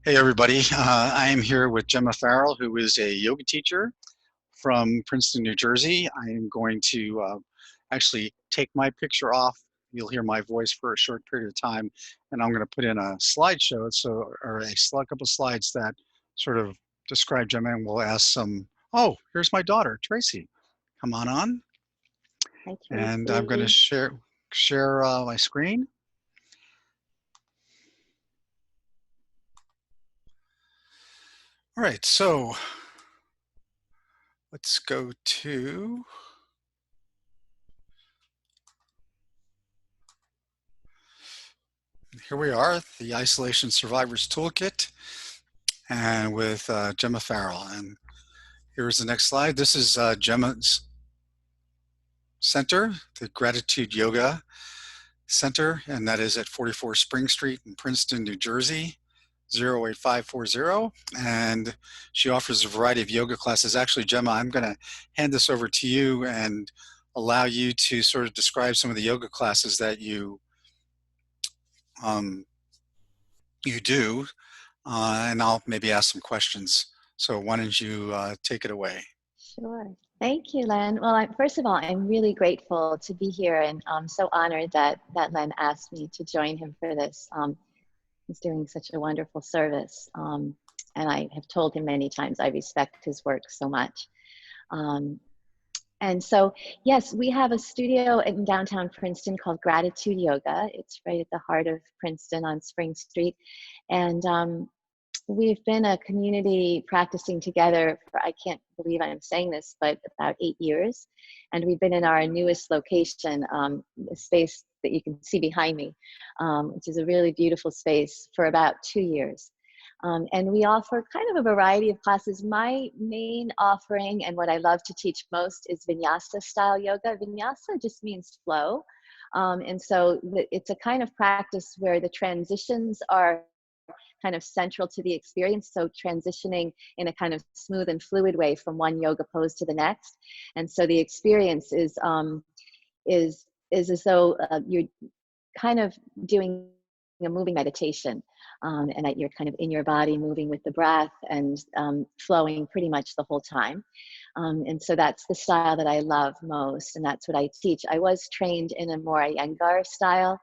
Hey everybody, I am here with Gemma Farrell, who is a yoga teacher from Princeton, New Jersey. I am going to actually take my picture off. You'll hear my voice for a short period of time, and I'm going to put in a slideshow, or couple slides that sort of describe Gemma, and we'll ask some. Oh, here's my daughter, Tracy. Come on, Hi, and I'm going to Tracy. share my screen. All right, so let's go to. Here we are, the Isolation Survivors Toolkit, and with Gemma Farrell. And here's the next slide. This is Gemma's center, the Gratitude Yoga Center, and that is at 44 Spring Street in Princeton, New Jersey, 08540. And she offers a variety of yoga classes. Actually, Gemma, I'm going to hand this over to you and allow you to sort of describe some of the yoga classes that um, you do, and I'll maybe ask some questions. So why don't you take it away? Sure. Thank you, Len. Well, first of all, I'm really grateful to be here, and I'm so honored that Len asked me to join him for this. He's doing such a wonderful service, and I have told him many times I respect his work so much. And so, yes, we have a studio in downtown Princeton called Gratitude Yoga. It's right at the heart of Princeton on Spring Street. And we've been a community practicing together for, I can't believe I'm saying this, but about 8 years. And we've been in our newest location, the space that you can see behind me, which is a really beautiful space, for about 2 years. And we offer kind of a variety of classes. My main offering, and what I love to teach most, is vinyasa style yoga. Vinyasa just means flow. And so it's a kind of practice where the transitions are kind of central to the experience. So transitioning in a kind of smooth and fluid way from one yoga pose to the next. And so the experience is as though you're kind of doing a moving meditation, and that you're kind of in your body, moving with the breath, and flowing pretty much the whole time. And so that's the style that I love most, and that's what I teach. I was trained in a more Iyengar style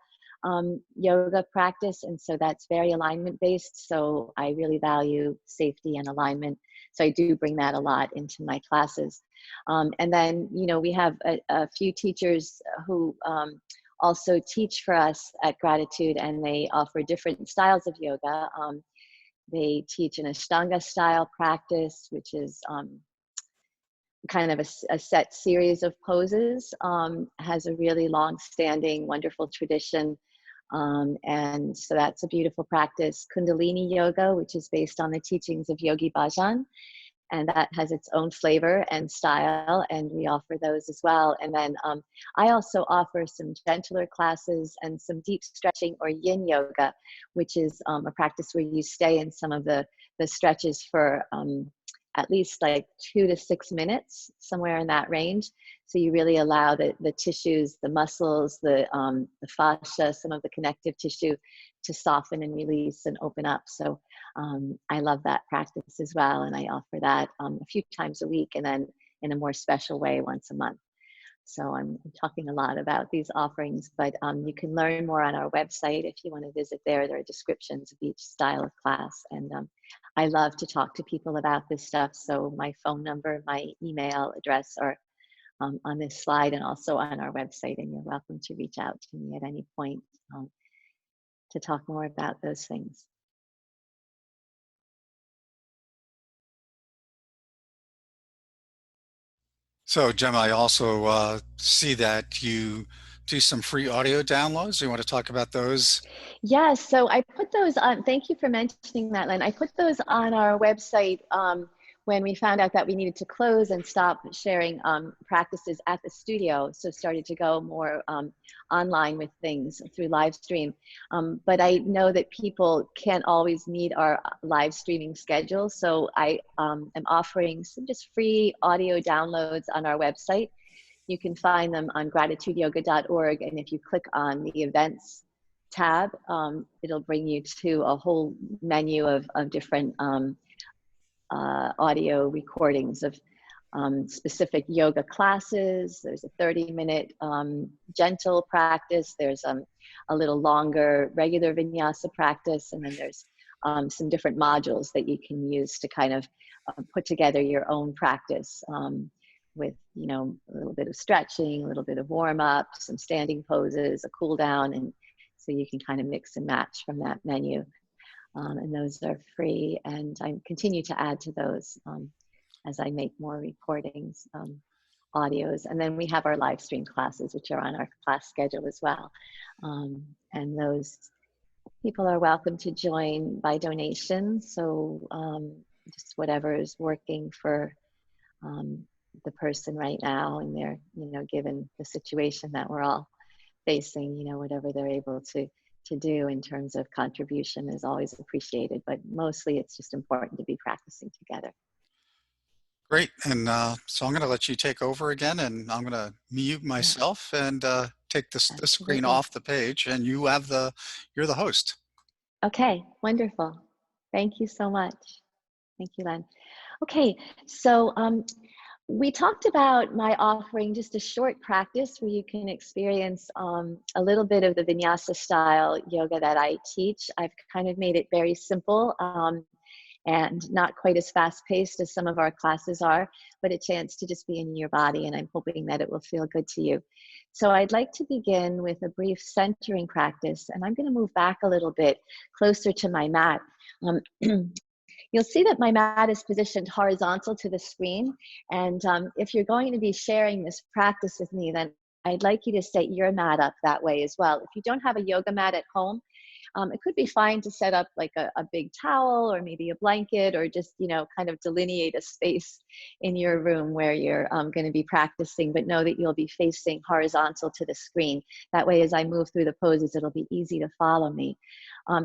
yoga practice, and so that's very alignment based. So I really value safety and alignment. So I do bring that a lot into my classes. And then, we have a few teachers who also teach for us at Gratitude, and they offer different styles of yoga. They teach an Ashtanga style practice, which is kind of a set series of poses, has a really long-standing, wonderful tradition. And so that's a beautiful practice. Kundalini yoga, which is based on the teachings of Yogi Bhajan, and that has its own flavor and style, and we offer those as well. And then I also offer some gentler classes and some deep stretching, or yin yoga, which is a practice where you stay in some of the stretches for at least like 2 to 6 minutes, somewhere in that range. So you really allow the tissues, the muscles, the fascia, some of the connective tissue to soften and release and open up. So I love that practice as well. And I offer that a few times a week, and then in a more special way once a month. So I'm talking a lot about these offerings, but you can learn more on our website if you want to visit there. There are descriptions of each style of class. And I love to talk to people about this stuff. So my phone number, my email address are on this slide, and also on our website. And you're welcome to reach out to me at any point to talk more about those things. So Gemma, I also see that you do some free audio downloads. Do you want to talk about those? Yes, so I put those on. Thank you for mentioning that, Len. I put those on our website when we found out that we needed to close and stop sharing practices at the studio. So started to go more online with things through live stream. But I know that people can't always meet our live streaming schedule. So I am offering some just free audio downloads on our website. You can find them on gratitudeyoga.org. And if you click on the events tab, it'll bring you to a whole menu of different audio recordings of specific yoga classes. There's a 30-minute gentle practice. There's a little longer regular vinyasa practice. And then there's some different modules that you can use to kind of put together your own practice with, you know, a little bit of stretching, a little bit of warm up, some standing poses, a cool down. And so you can kind of mix and match from that menu. And those are free. And I continue to add to those as I make more recordings, audios. And then we have our live stream classes, which are on our class schedule as well. And those people are welcome to join by donation. So just whatever is working for the person right now, and they're, you know, given the situation that we're all facing, you know, whatever they're able to do in terms of contribution is always appreciated. But mostly it's just important to be practicing together. Great. And so I'm going to let you take over again, and I'm going to mute Yeah, myself and take this screen absolutely. off the page, and you're the host. Okay, wonderful. Thank you so much. Thank you, Len. Okay, so we talked about my offering just a short practice where you can experience a little bit of the vinyasa style yoga that I teach. I've kind of made it very simple and not quite as fast paced as some of our classes are, but a chance to just be in your body, and I'm hoping that it will feel good to you. So I'd like to begin with a brief centering practice, and I'm going to move back a little bit closer to my mat. You'll see that my mat is positioned horizontal to the screen. And if you're going to be sharing this practice with me, then I'd like you to set your mat up that way as well. If you don't have a yoga mat at home, it could be fine to set up like a big towel or maybe a blanket, or just, you know, kind of delineate a space in your room where you're going to be practicing, but know that you'll be facing horizontal to the screen. That way, as I move through the poses, it'll be easy to follow me.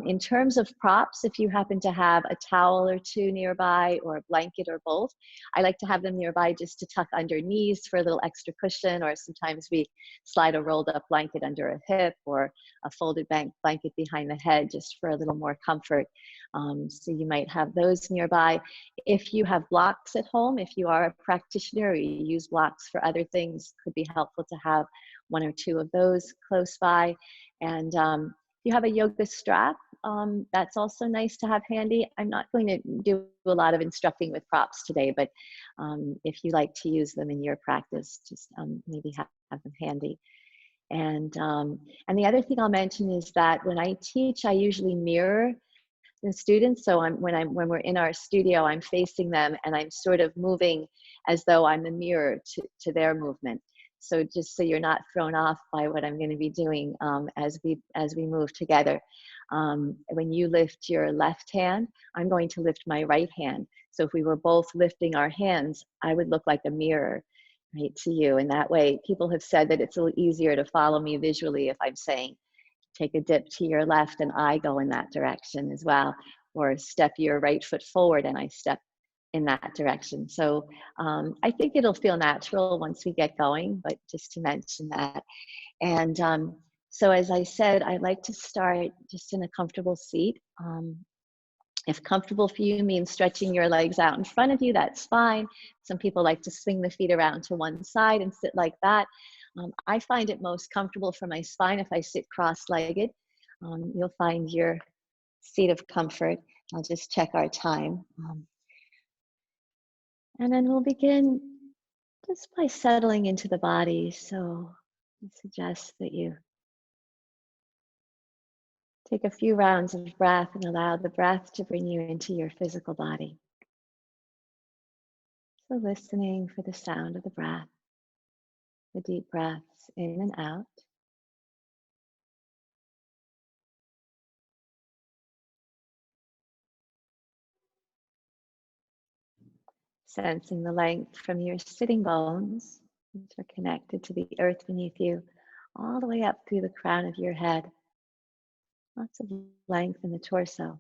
In terms of props, if you happen to have a towel or two nearby, or a blanket, or both, I like to have them nearby just to tuck under knees for a little extra cushion, or sometimes we slide a rolled up blanket under a hip, or a folded blanket behind the head just for a little more comfort. So you might have those nearby. If you have blocks at home, if you are a practitioner or you use blocks for other things, could be helpful to have one or two of those close by. And if you have a yoga strap, that's also nice to have handy. I'm not going to do a lot of instructing with props today, but if you like to use them in your practice, just maybe have them handy. And the other thing I'll mention is that when I teach, I usually mirror the students. So when we're in our studio, I'm facing them and I'm sort of moving as though I'm a mirror to their movement. So just so you're not thrown off by what I'm going to be doing as we move together. When you lift your left hand, I'm going to lift my right hand. So if we were both lifting our hands, I would look like a mirror, right, to you. And that way, people have said that it's a little easier to follow me visually if I'm saying, take a dip to your left and I go in that direction as well, or step your right foot forward and I step in that direction. So I think it'll feel natural once we get going, but just to mention that. And so as I said, I like to start just in a comfortable seat. If comfortable for you means stretching your legs out in front of you, that's fine. Some people like to swing the feet around to one side and sit like that. I find it most comfortable for my spine if I sit cross-legged. You'll find your seat of comfort. I'll just check our time. And then we'll begin just by settling into the body. So I suggest that you take a few rounds of breath and allow the breath to bring you into your physical body. So listening for the sound of the breath, the deep breaths in and out. Sensing the length from your sitting bones, which are connected to the earth beneath you, all the way up through the crown of your head. Lots of length in the torso.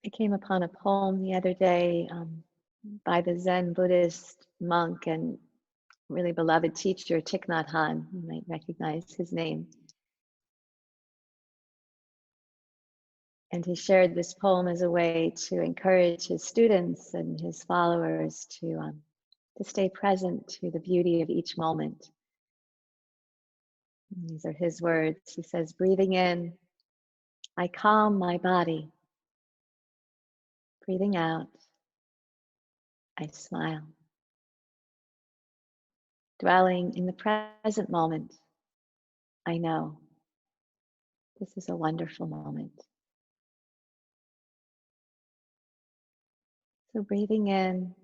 I came upon a poem the other day by the Zen Buddhist monk and really beloved teacher Thich Nhat Hanh. You might recognize his name. And he shared this poem as a way to encourage his students and his followers to stay present to the beauty of each moment. And these are his words. He says, breathing in, I calm my body. Breathing out, I smile. Dwelling in the present moment, I know this is a wonderful moment. So breathing in,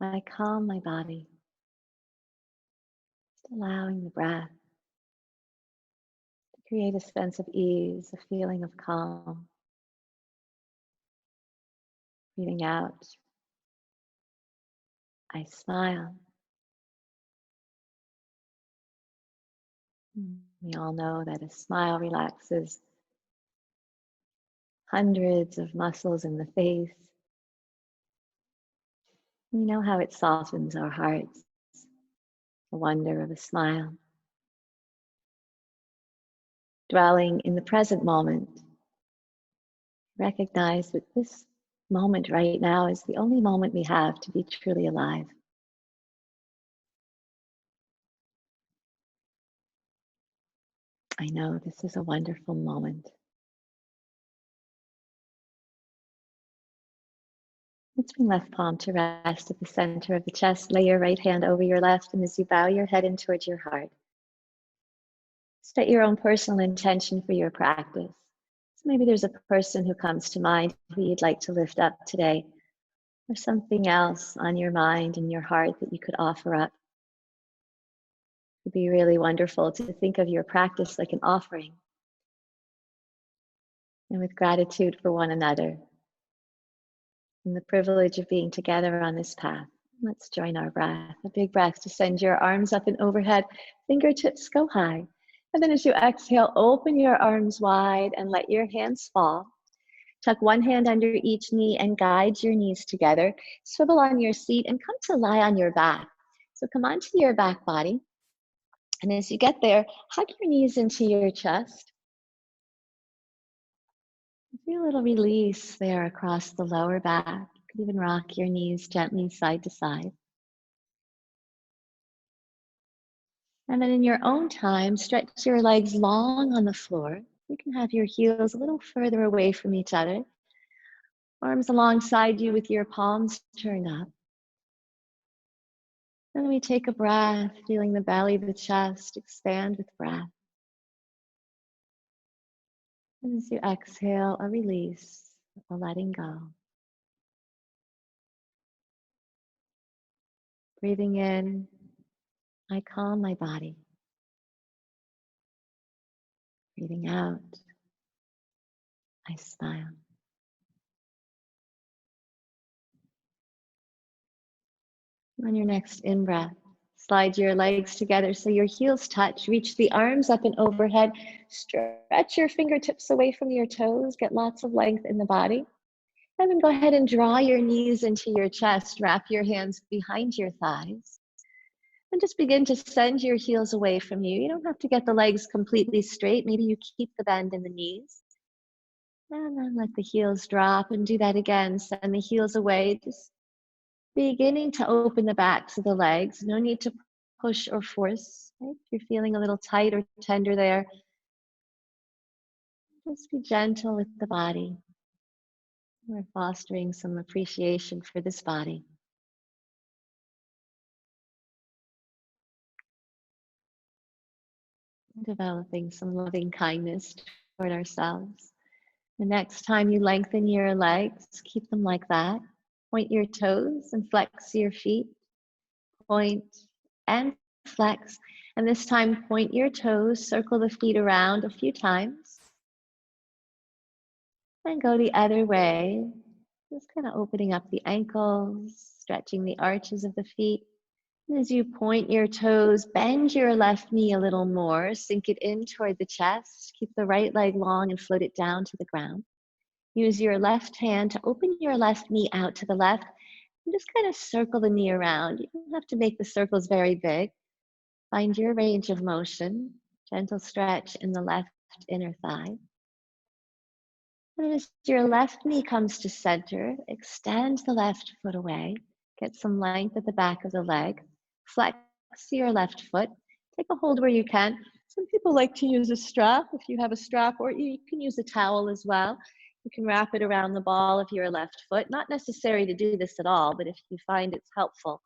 I calm my body. Just allowing the breath to create a sense of ease, a feeling of calm. Breathing out, I smile. We all know that a smile relaxes hundreds of muscles in the face. We know how it softens our hearts, the wonder of a smile. Dwelling in the present moment, recognize that this moment right now is the only moment we have to be truly alive. I know this is a wonderful moment. Let's bring left palm to rest at the center of the chest. Lay your right hand over your left, and as you bow your head in towards your heart, set your own personal intention for your practice. So maybe there's a person who comes to mind who you'd like to lift up today, or something else on your mind and your heart that you could offer up. It would be really wonderful to think of your practice like an offering, and with gratitude for one another and the privilege of being together on this path. Let's join our breath. A big breath to send your arms up and overhead, fingertips go high. And then as you exhale, open your arms wide and let your hands fall. Tuck one hand under each knee and guide your knees together. Swivel on your seat and come to lie on your back. So come onto your back body. And as you get there, hug your knees into your chest. Feel a little release there across the lower back. You could even rock your knees gently side to side. And then in your own time, stretch your legs long on the floor. You can have your heels a little further away from each other. Arms alongside you with your palms turned up. And then we take a breath, feeling the belly, the chest expand with breath. And as you exhale, a release, a letting go. Breathing in, I calm my body. Breathing out, I smile. On your next in-breath, slide your legs together so your heels touch. Reach the arms up and overhead. Stretch your fingertips away from your toes. Get lots of length in the body. And then go ahead and draw your knees into your chest. Wrap your hands behind your thighs. And just begin to send your heels away from you. You don't have to get the legs completely straight. Maybe you keep the bend in the knees. And then let the heels drop and do that again. Send the heels away. Just beginning to open the backs of the legs. No need to push or force. Right? If you're feeling a little tight or tender there, just be gentle with the body. We're fostering some appreciation for this body. Developing some loving kindness toward ourselves. The next time you lengthen your legs, keep them like that. Point your toes and flex your feet. Point and flex. And this time, point your toes, circle the feet around a few times. And go the other way. Just kind of opening up the ankles, stretching the arches of the feet. And as you point your toes, bend your left knee a little more, sink it in toward the chest. Keep the right leg long and float it down to the ground. Use your left hand to open your left knee out to the left And just kind of circle the knee around. You don't have to make the circles very big. Find your range of motion. Gentle stretch in the left inner thigh. And as your left knee comes to center, extend the left foot away. Get some length at the back of the leg. Flex your left foot. Take a hold where you can. Some people like to use a strap if you have a strap, or you can use a towel as well. You can wrap it around the ball of your left foot. Not necessary to do this at all, but if you find it's helpful,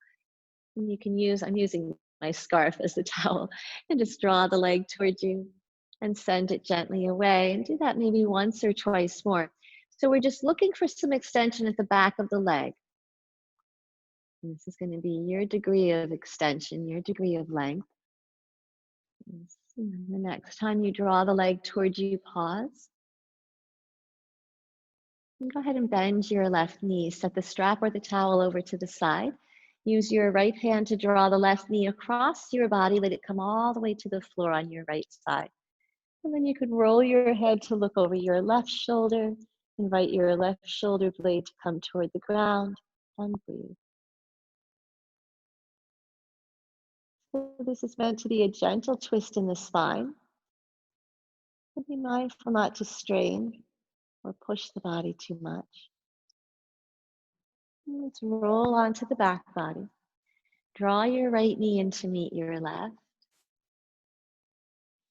and you can use, I'm using my scarf as a towel, and just draw the leg towards you and send it gently away, and do that maybe once or twice more. So we're just looking for some extension at the back of the leg. And this is going to be your degree of extension, your degree of length. And the next time you draw the leg towards you, pause. And go ahead and bend your left knee. Set the strap or the towel over to the side. Use your right hand to draw the left knee across your body. Let it come all the way to the floor on your right side. And then you could roll your head to look over your left shoulder. Invite your left shoulder blade to come toward the ground and breathe. So this is meant to be a gentle twist in the spine. But be mindful not to strain or push the body too much. And let's roll onto the back body. Draw your right knee in to meet your left.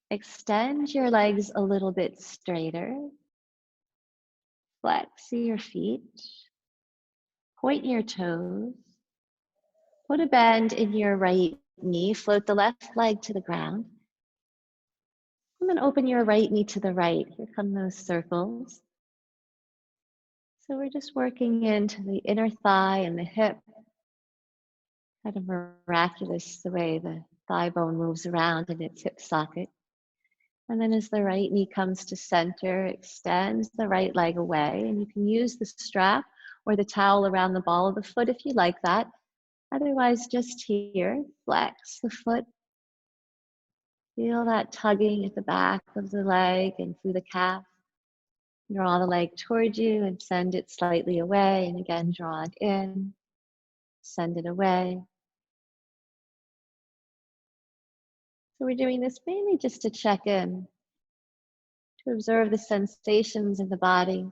Extend your legs a little bit straighter. Flex your feet. Point your toes. Put a bend in your right knee. Float the left leg to the ground. And then open your right knee to the right. Here come those circles. So we're just working into the inner thigh and the hip. Kind of miraculous the way the thigh bone moves around in its hip socket. And then as the right knee comes to center, extend the right leg away. And you can use the strap or the towel around the ball of the foot if you like that. Otherwise, just here, flex the foot. Feel that tugging at the back of the leg and through the calf. Draw the leg towards you and send it slightly away. And again, draw it in, send it away. So we're doing this mainly just to check in, to observe the sensations in the body.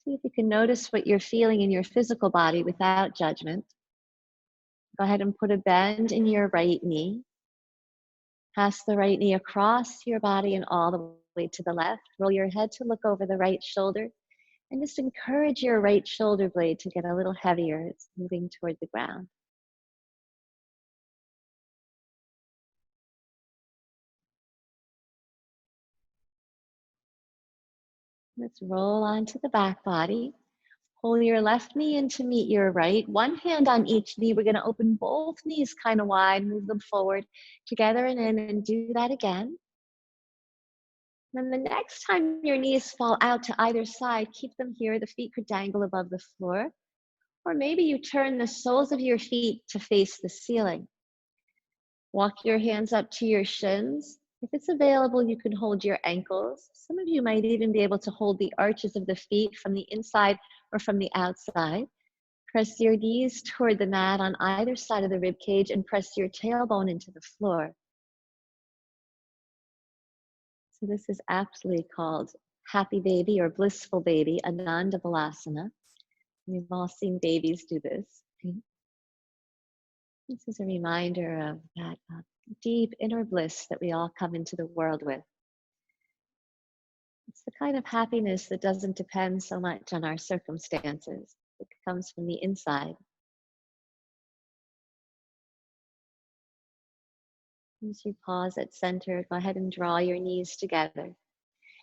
See if you can notice what you're feeling in your physical body without judgment. Go ahead and put a bend in your right knee. Pass the right knee across your body and all the way to the left. Roll your head to look over the right shoulder. And just encourage your right shoulder blade to get a little heavier. It's moving toward the ground. Let's roll onto the back body. Pull your left knee in to meet your right. One hand on each knee. We're going to open both knees kind of wide, move them forward together and in, and do that again. Then the next time your knees fall out to either side, keep them here. The feet could dangle above the floor. Or maybe you turn the soles of your feet to face the ceiling. Walk your hands up to your shins. If it's available, you can hold your ankles. Some of you might even be able to hold the arches of the feet from the inside or from the outside. Press your knees toward the mat on either side of the rib cage and press your tailbone into the floor. So this is aptly called happy baby or blissful baby, Ananda Balasana. We've all seen babies do this. This is a reminder of that deep inner bliss that we all come into the world with. It's the kind of happiness that doesn't depend so much on our circumstances. It comes from the inside. As you pause at center, go ahead and draw your knees together.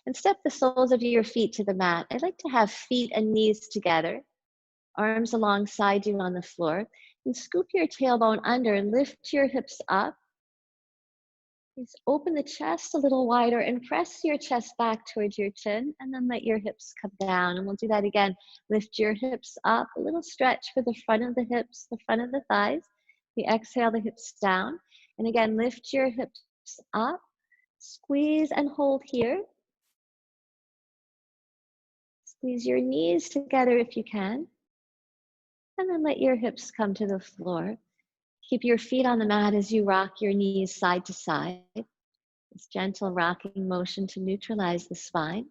And step the soles of your feet to the mat. I like to have feet and knees together, arms alongside you on the floor, and scoop your tailbone under and lift your hips up. Just open the chest a little wider and press your chest back towards your chin, and then let your hips come down. And we'll do that again. Lift your hips up, a little stretch for the front of the hips, the front of the thighs. We exhale the hips down. And again, lift your hips up, squeeze and hold here. Squeeze your knees together if you can. And then let your hips come to the floor. Keep your feet on the mat as you rock your knees side to side. This gentle rocking motion to neutralize the spine.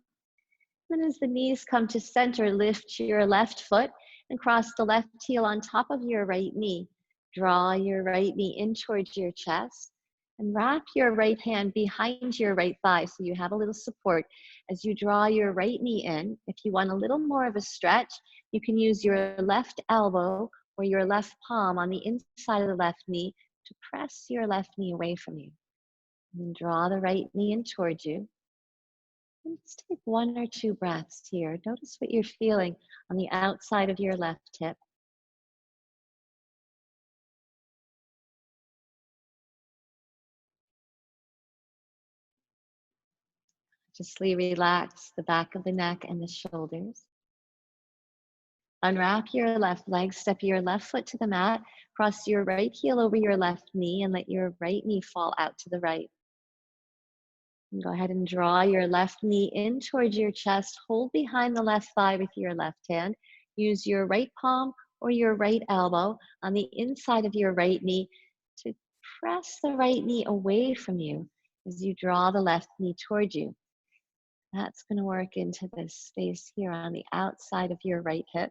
Then as the knees come to center, lift your left foot and cross the left heel on top of your right knee. Draw your right knee in towards your chest and wrap your right hand behind your right thigh so you have a little support as you draw your right knee in. If you want a little more of a stretch, you can use your left elbow or your left palm on the inside of the left knee to press your left knee away from you. And draw the right knee in towards you. And just take 1 or 2 breaths here. Notice what you're feeling on the outside of your left hip. Just relax the back of the neck and the shoulders. Unwrap your left leg, step your left foot to the mat, cross your right heel over your left knee, and let your right knee fall out to the right. And go ahead and draw your left knee in towards your chest. Hold behind the left thigh with your left hand. Use your right palm or your right elbow on the inside of your right knee to press the right knee away from you as you draw the left knee towards you. That's going to work into this space here on the outside of your right hip.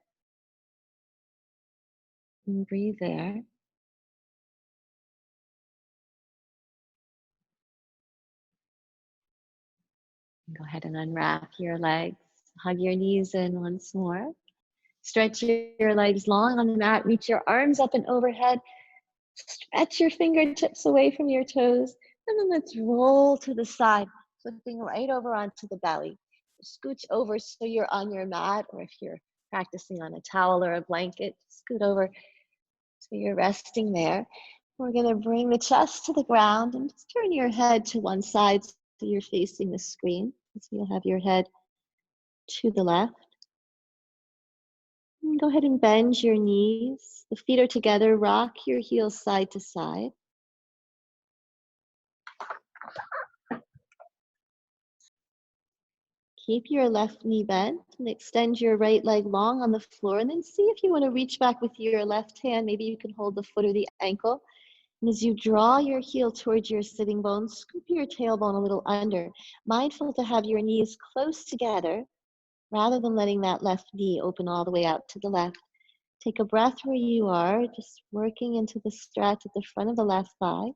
And breathe there. Go ahead and unwrap your legs. Hug your knees in once more. Stretch your legs long on the mat. Reach your arms up and overhead. Stretch your fingertips away from your toes. And then let's roll to the side, flipping right over onto the belly. Scooch over so you're on your mat, or if you're practicing on a towel or a blanket, scoot over so you're resting there. We're going to bring the chest to the ground and just turn your head to one side so you're facing the screen. So you'll have your head to the left. And go ahead and bend your knees. The feet are together. Rock your heels side to side. Keep your left knee bent and extend your right leg long on the floor. And then see if you want to reach back with your left hand. Maybe you can hold the foot or the ankle. And as you draw your heel towards your sitting bones, scoop your tailbone a little under. Mindful to have your knees close together rather than letting that left knee open all the way out to the left. Take a breath where you are, just working into the stretch at the front of the left thigh.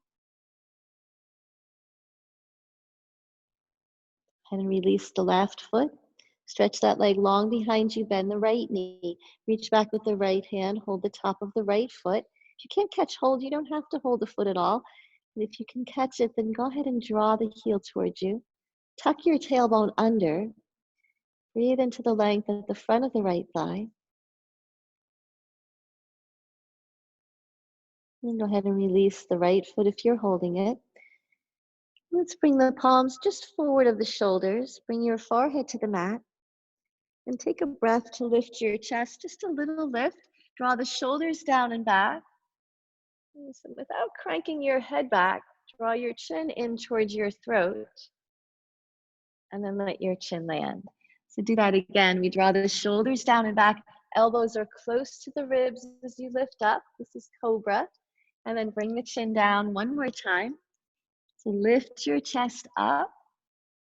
And release the left foot. Stretch that leg long behind you, bend the right knee. Reach back with the right hand, hold the top of the right foot. If you can't catch hold, you don't have to hold the foot at all. And if you can catch it, then go ahead and draw the heel towards you. Tuck your tailbone under. Breathe into the length at the front of the right thigh. And go ahead and release the right foot if you're holding it. Let's bring the palms just forward of the shoulders. Bring your forehead to the mat. And take a breath to lift your chest, just a little lift. Draw the shoulders down and back. So without cranking your head back, draw your chin in towards your throat. And then let your chin land. So do that again. We draw the shoulders down and back. Elbows are close to the ribs as you lift up. This is cobra. And then bring the chin down one more time. So lift your chest up.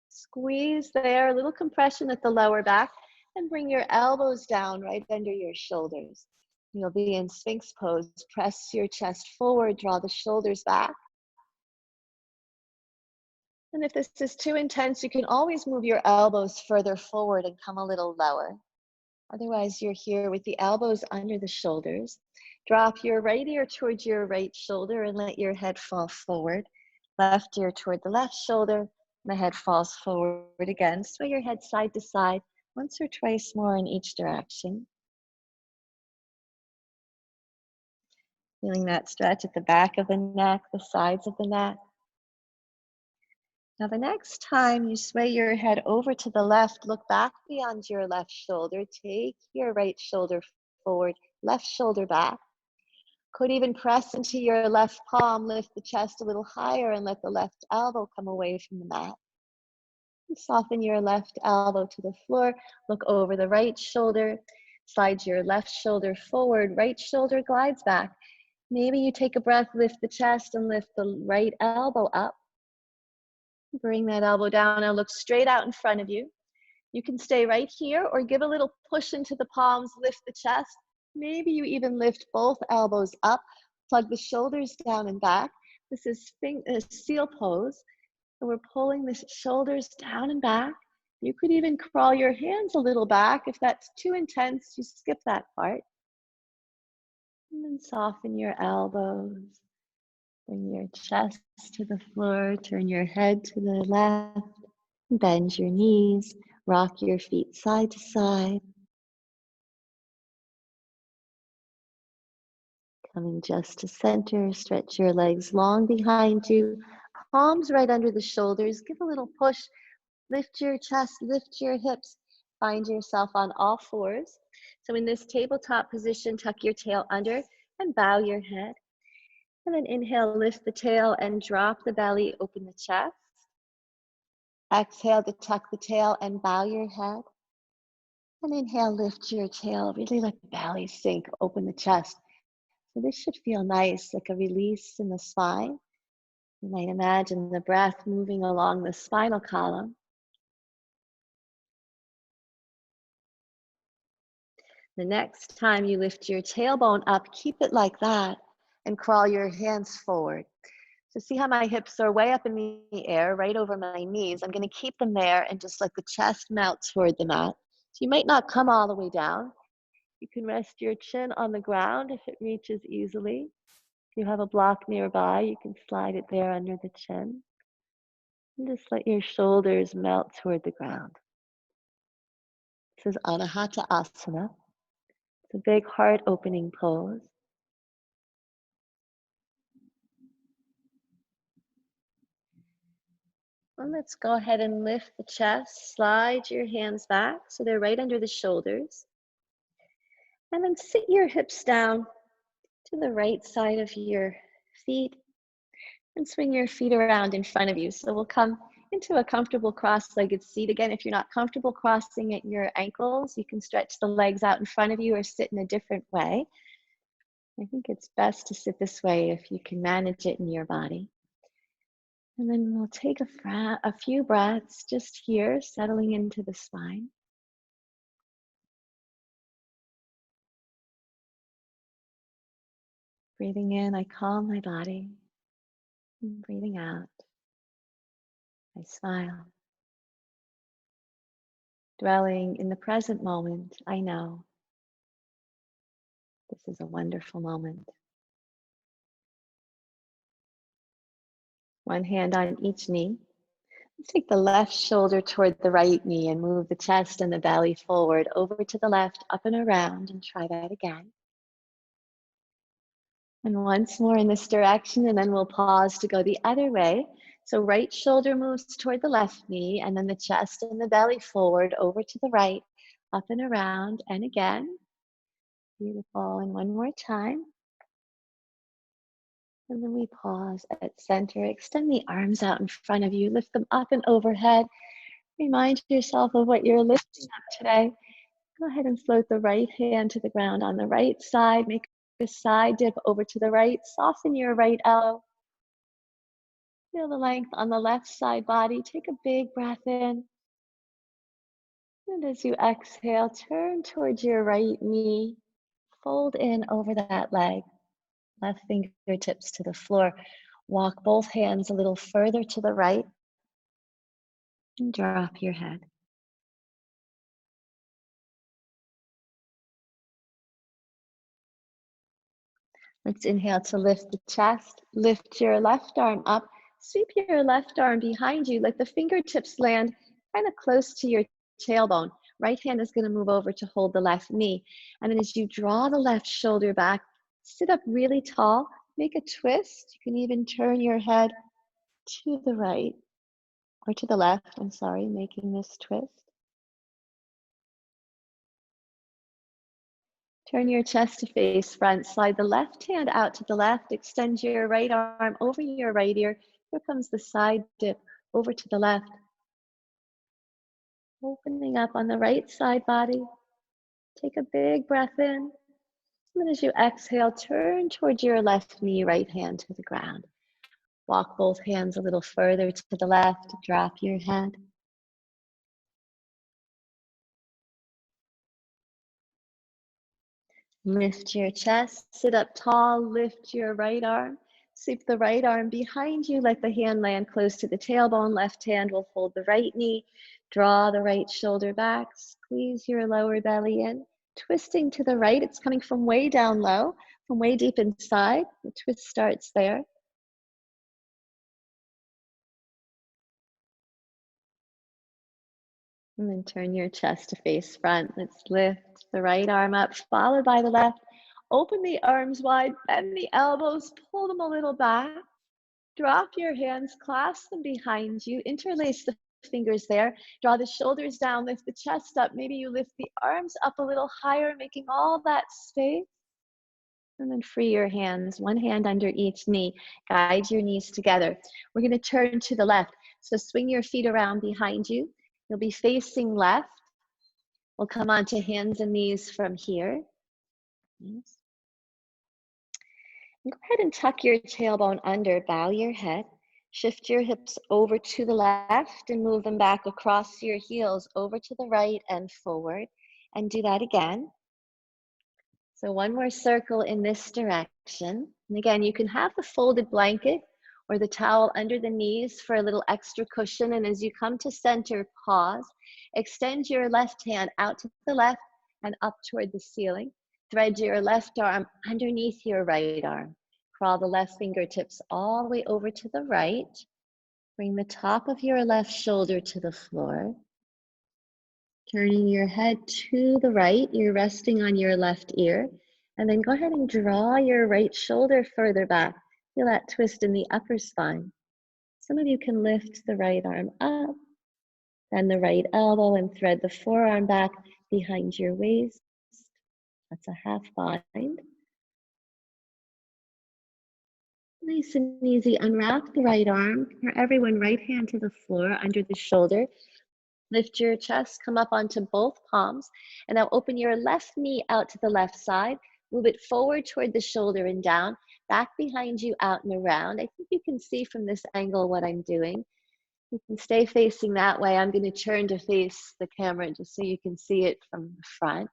Squeeze there, a little compression at the lower back. And bring your elbows down right under your shoulders. You'll be in Sphinx pose. Press your chest forward, draw the shoulders back. And if this is too intense, you can always move your elbows further forward and come a little lower. Otherwise, you're here with the elbows under the shoulders. Drop your right ear towards your right shoulder and let your head fall forward. Left ear toward the left shoulder, and the head falls forward again. Sway your head side to side, once or twice more in each direction. Feeling that stretch at the back of the neck, the sides of the neck. Now the next time you sway your head over to the left, look back beyond your left shoulder. Take your right shoulder forward, left shoulder back. Could even press into your left palm, lift the chest a little higher and let the left elbow come away from the mat. And soften your left elbow to the floor, look over the right shoulder. Slide your left shoulder forward, right shoulder glides back. Maybe you take a breath, lift the chest and lift the right elbow up. Bring that elbow down and look straight out in front of you. You can stay right here or give a little push into the palms, lift the chest. Maybe you even lift both elbows up, plug the shoulders down and back. This is seal pose. And we're pulling the shoulders down and back. You could even crawl your hands a little back. If that's too intense, you skip that part. And then soften your elbows. Bring your chest to the floor. Turn your head to the left. Bend your knees. Rock your feet side to side. Coming just to center. Stretch your legs long behind you. Palms right under the shoulders. Give a little push. Lift your chest, lift your hips. Find yourself on all fours. So in this tabletop position, tuck your tail under and bow your head. And then inhale, lift the tail and drop the belly, open the chest. Exhale to tuck the tail and bow your head. And inhale, lift your tail, really let the belly sink, open the chest. So this should feel nice, like a release in the spine. You might imagine the breath moving along the spinal column. The next time you lift your tailbone up, keep it like that and crawl your hands forward. So see how my hips are way up in the air, right over my knees. I'm going to keep them there and just let the chest melt toward the mat. So you might not come all the way down. You can rest your chin on the ground if it reaches easily. If you have a block nearby, you can slide it there under the chin. And just let your shoulders melt toward the ground. This is Anahata Asana. It's a big heart opening pose. And let's go ahead and lift the chest. Slide your hands back so they're right under the shoulders. And then sit your hips down to the right side of your feet and swing your feet around in front of you. So we'll come into a comfortable cross-legged seat. Again, if you're not comfortable crossing at your ankles, you can stretch the legs out in front of you or sit in a different way. I think it's best to sit this way if you can manage it in your body. And then we'll take a few breaths just here, settling into the spine. Breathing in, I calm my body. And breathing out, I smile. Dwelling in the present moment, I know this is a wonderful moment. One hand on each knee. Take the left shoulder toward the right knee and move the chest and the belly forward, over to the left, up and around, and try that again. And once more in this direction, and then we'll pause to go the other way. So right shoulder moves toward the left knee, and then the chest and the belly forward, over to the right, up and around, and again. Beautiful, and one more time. And then we pause at center. Extend the arms out in front of you. Lift them up and overhead. Remind yourself of what you're lifting up today. Go ahead and float the right hand to the ground on the right side. Make a side dip over to the right. Soften your right elbow. Feel the length on the left side body. Take a big breath in. And as you exhale, turn towards your right knee. Fold in over that leg. Left fingertips to the floor. Walk both hands a little further to the right and drop your head. Let's inhale to lift the chest. Lift your left arm up. Sweep your left arm behind you. Let the fingertips land kind of close to your tailbone. Right hand is going to move over to hold the left knee. And then as you draw the left shoulder back, sit up really tall. Make a twist. You can even turn your head to the right or to the left. I'm sorry, making this twist. Turn your chest to face front. Slide the left hand out to the left. Extend your right arm over your right ear. Here comes the side dip over to the left. Opening up on the right side body. Take a big breath in. And then as you exhale, turn towards your left knee, right hand to the ground. Walk both hands a little further to the left, drop your head. Lift your chest, sit up tall, lift your right arm. Sweep the right arm behind you, let the hand land close to the tailbone. Left hand will hold the right knee. Draw the right shoulder back, squeeze your lower belly in. Twisting to the right, it's coming from way down low, from way deep inside. The twist starts there. And then turn your chest to face front. Let's lift the right arm up, followed by the left. Open the arms wide, bend the elbows, pull them a little back. Drop your hands, clasp them behind you, interlace the fingers there. Draw the shoulders down, lift the chest up. Maybe you lift the arms up a little higher, making all that space. And then free your hands, one hand under each knee. Guide your knees together. We're going to turn to the left. So swing your feet around behind you. You'll be facing left. We'll come onto hands and knees from here. Yes. And go ahead and tuck your tailbone under, bow your head. Shift your hips over to the left and move them back across your heels over to the right and forward. And do that again. So one more circle in this direction. And again, you can have the folded blanket or the towel under the knees for a little extra cushion. And as you come to center, pause. Extend your left hand out to the left and up toward the ceiling. Thread your left arm underneath your right arm. Crawl the left fingertips all the way over to the right. Bring the top of your left shoulder to the floor. Turning your head to the right, you're resting on your left ear. And then go ahead and draw your right shoulder further back. Feel that twist in the upper spine. Some of you can lift the right arm up, then the right elbow, and thread the forearm back behind your waist. That's a half bind. Nice and easy. Unwrap the right arm. For everyone, right hand to the floor under the shoulder. Lift your chest, come up onto both palms, and now open your left knee out to the left side. Move it forward toward the shoulder and down, back behind you, out and around. I think you can see from this angle what I'm doing. You can stay facing that way. I'm going to turn to face the camera just so you can see it from the front.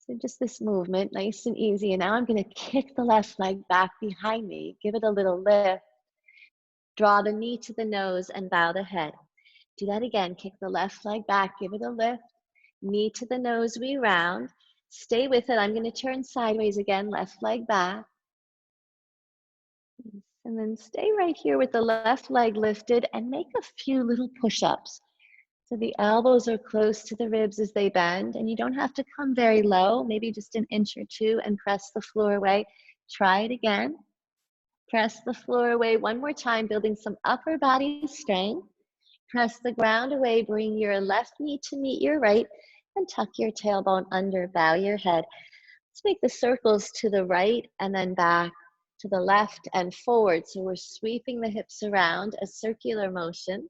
So just this movement, nice and easy. And now I'm going to kick the left leg back behind me. Give it a little lift. Draw the knee to the nose and bow the head. Do that again. Kick the left leg back. Give it a lift. Knee to the nose, we round. Stay with it. I'm going to turn sideways again. Left leg back. And then stay right here with the left leg lifted and make a few little push-ups. So the elbows are close to the ribs as they bend, and you don't have to come very low, maybe just an inch or two, and press the floor away. Try it again. Press the floor away one more time, building some upper body strength. Press the ground away, bring your left knee to meet your right, and tuck your tailbone under, bow your head. Let's make the circles to the right and then back to the left and forward. So we're sweeping the hips around, a circular motion.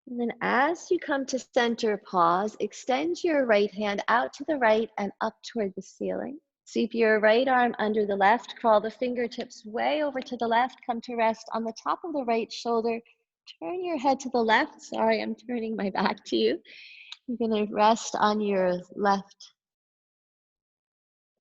And then as you come to center, pause, extend your right hand out to the right and up toward the ceiling. Sweep your right arm under the left, crawl the fingertips way over to the left, come to rest on the top of the right shoulder. Turn your head to the left. Sorry, I'm turning my back to you. You're going to rest on your left,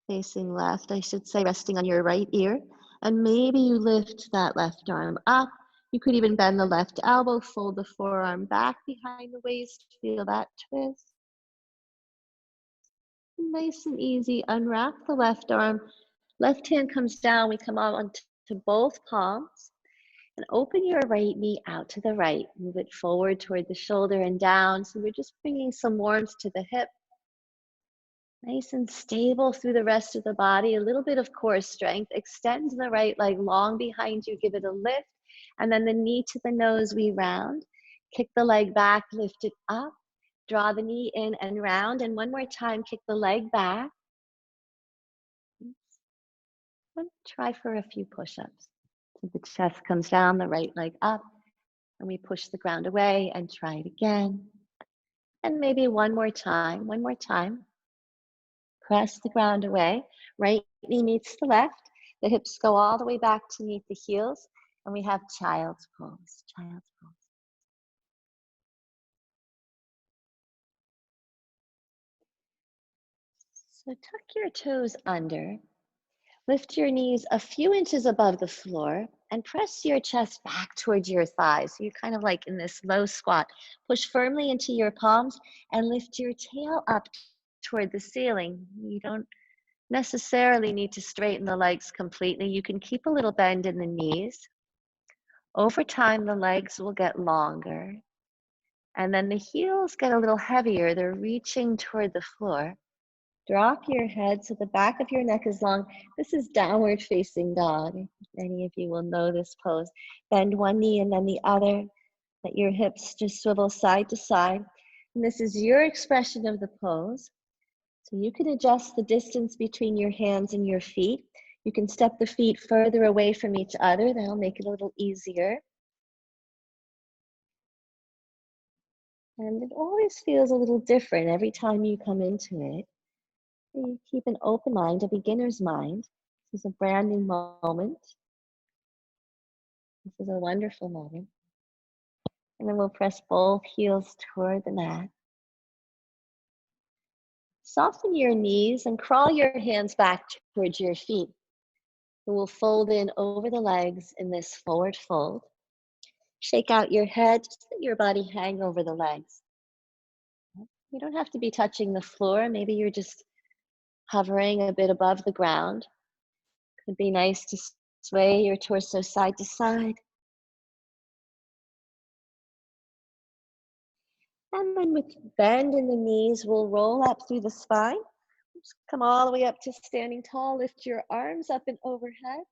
facing left, I should say, resting on your right ear. And maybe you lift that left arm up. You could even bend the left elbow, fold the forearm back behind the waist. Feel that twist. Nice and easy. Unwrap the left arm. Left hand comes down. We come on to both palms. And open your right knee out to the right. Move it forward toward the shoulder and down. So we're just bringing some warmth to the hip. Nice and stable through the rest of the body. A little bit of core strength. Extend the right leg long behind you. Give it a lift. And then the knee to the nose, we round. Kick the leg back, lift it up. Draw the knee in and round. And one more time, kick the leg back. Try for a few push-ups. So the chest comes down, the right leg up, and we push the ground away and try it again. And maybe one more time, one more time. Press the ground away. Right knee meets the left. The hips go all the way back to meet the heels. And we have child's pose, child's pose. So tuck your toes under. Lift your knees a few inches above the floor and press your chest back towards your thighs. So you're kind of like in this low squat. Push firmly into your palms and lift your tail up toward the ceiling. You don't necessarily need to straighten the legs completely. You can keep a little bend in the knees. Over time, the legs will get longer. And then the heels get a little heavier. They're reaching toward the floor. Drop your head so the back of your neck is long. This is downward facing dog. Many of you will know this pose. Bend one knee and then the other. Let your hips just swivel side to side. And this is your expression of the pose. So you can adjust the distance between your hands and your feet. You can step the feet further away from each other. That'll make it a little easier. And it always feels a little different every time you come into it. You keep an open mind, a beginner's mind. This is a brand new moment. This is a wonderful moment. And then we'll press both heels toward the mat. Soften your knees and crawl your hands back towards your feet. We'll fold in over the legs in this forward fold. Shake out your head, just let your body hang over the legs. You don't have to be touching the floor. Maybe you're just hovering a bit above the ground. Could be nice to sway your torso side to side. And then with bend in the knees, we'll roll up through the spine. Just come all the way up to standing tall. Lift your arms up and overhead.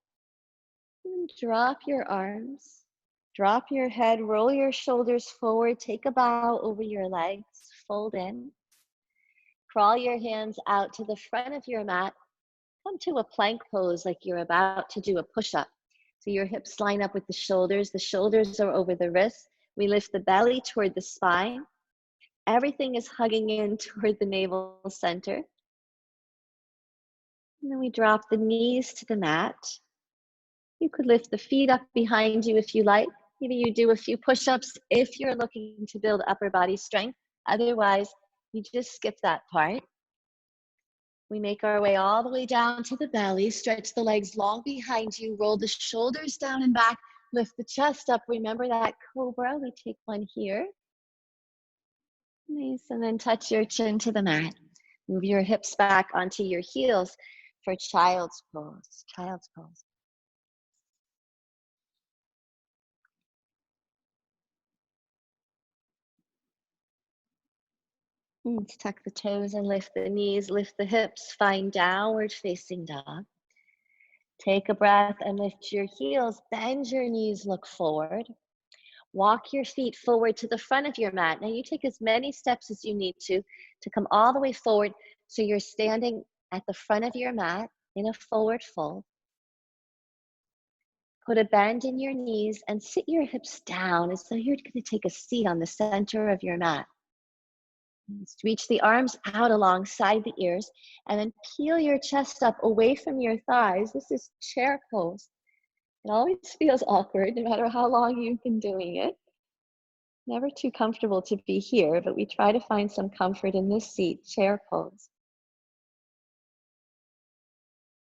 And drop your arms. Drop your head, roll your shoulders forward, take a bow over your legs, fold in. Crawl your hands out to the front of your mat. Come to a plank pose like you're about to do a push-up. So your hips line up with the shoulders are over the wrists. We lift the belly toward the spine. Everything is hugging in toward the navel center. And then we drop the knees to the mat. You could lift the feet up behind you if you like. Maybe you do a few push-ups if you're looking to build upper body strength. Otherwise, you just skip that part. We make our way all the way down to the belly. Stretch the legs long behind you. Roll the shoulders down and back. Lift the chest up. Remember that cobra. We take one here. Nice. And then touch your chin to the mat. Move your hips back onto your heels for child's pose. Child's pose. Let's tuck the toes and lift the knees, lift the hips, find downward facing dog. Take a breath and lift your heels, bend your knees, look forward. Walk your feet forward to the front of your mat. Now you take as many steps as you need to come all the way forward so you're standing at the front of your mat in a forward fold. Put a bend in your knees and sit your hips down as though you're going to take a seat on the center of your mat. Reach the arms out alongside the ears and then peel your chest up away from your thighs. This is chair pose. It always feels awkward no matter how long you've been doing it. Never too comfortable to be here, but we try to find some comfort in this seat, chair pose.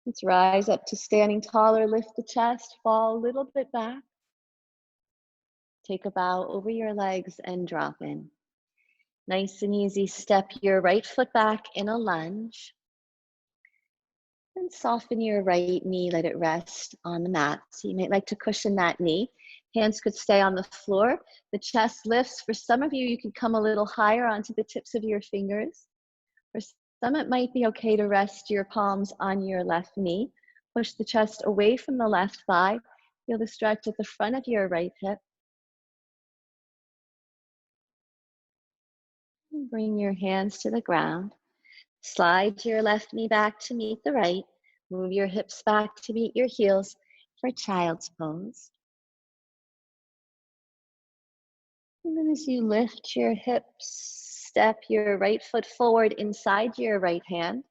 Let's rise up to standing taller, lift the chest, fall a little bit back. Take a bow over your legs and drop in. Nice and easy, step your right foot back in a lunge. And soften your right knee, let it rest on the mat. So you might like to cushion that knee. Hands could stay on the floor. The chest lifts. For some of you, you could come a little higher onto the tips of your fingers. For some, it might be okay to rest your palms on your left knee. Push the chest away from the left thigh. Feel the stretch at the front of your right hip. And bring your hands to the ground. Slide your left knee back to meet the right. Move your hips back to meet your heels for child's pose. And then as you lift your hips, step your right foot forward inside your right hand.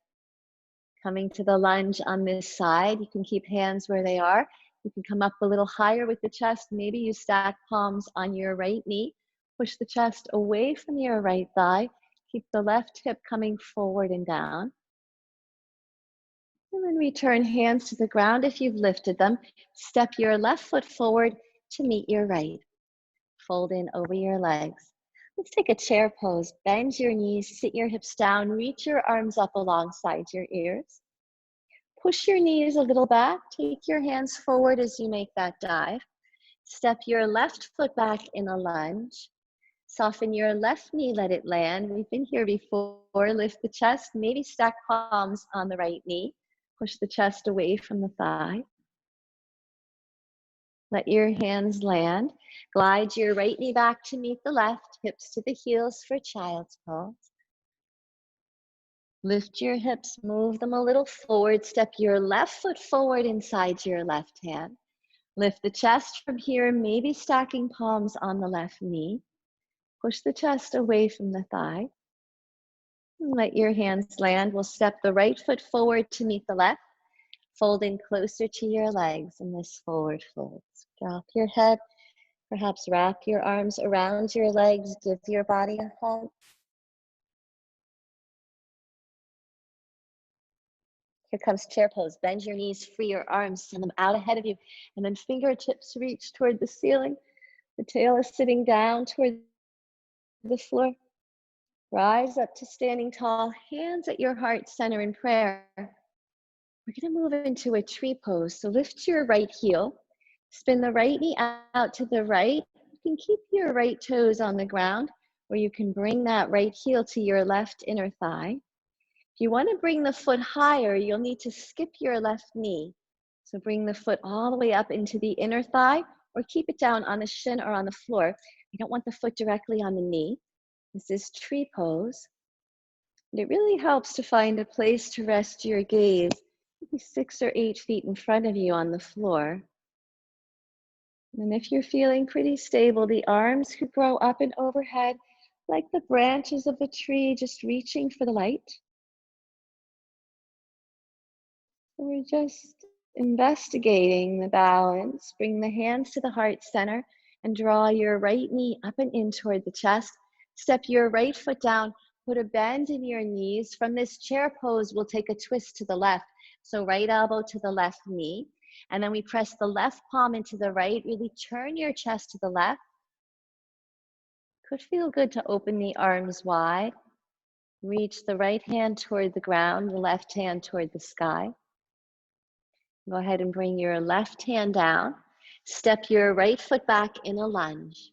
Coming to the lunge on this side, you can keep hands where they are. You can come up a little higher with the chest. Maybe you stack palms on your right knee. Push the chest away from your right thigh. Keep the left hip coming forward and down. And then return hands to the ground if you've lifted them. Step your left foot forward to meet your right. Fold in over your legs. Let's take a chair pose. Bend your knees, sit your hips down, reach your arms up alongside your ears. Push your knees a little back. Take your hands forward as you make that dive. Step your left foot back in a lunge. Soften your left knee, let it land. We've been here before. Lift the chest, maybe stack palms on the right knee. Push the chest away from the thigh. Let your hands land. Glide your right knee back to meet the left, hips to the heels for child's pose. Lift your hips, move them a little forward. Step your left foot forward inside your left hand. Lift the chest from here, maybe stacking palms on the left knee. Push the chest away from the thigh. Let your hands land. We'll step the right foot forward to meet the left. Fold in closer to your legs in this forward fold. Drop your head. Perhaps wrap your arms around your legs. Give your body a hug. Here comes chair pose. Bend your knees, free your arms, send them out ahead of you. And then fingertips reach toward the ceiling. The tail is sitting down toward the floor. Rise up to standing tall, hands at your heart center in prayer. We're going to move into a tree pose. So lift your right heel, spin the right knee out to the right. You can keep your right toes on the ground, or you can bring that right heel to your left inner thigh. If you want to bring the foot higher, you'll need to skip your left knee. So bring the foot all the way up into the inner thigh, or keep it down on the shin or on the floor. You don't want the foot directly on the knee. This is tree pose. And it really helps to find a place to rest your gaze, maybe 6 or 8 feet in front of you on the floor. And if you're feeling pretty stable, the arms could grow up and overhead like the branches of a tree, just reaching for the light. So we're just investigating the balance. Bring the hands to the heart center and draw your right knee up and in toward the chest. Step your right foot down, put a bend in your knees. From this chair pose, we'll take a twist to the left. So right elbow to the left knee. And then we press the left palm into the right. Really turn your chest to the left. Could feel good to open the arms wide. Reach the right hand toward the ground, the left hand toward the sky. Go ahead and bring your left hand down. Step your right foot back in a lunge.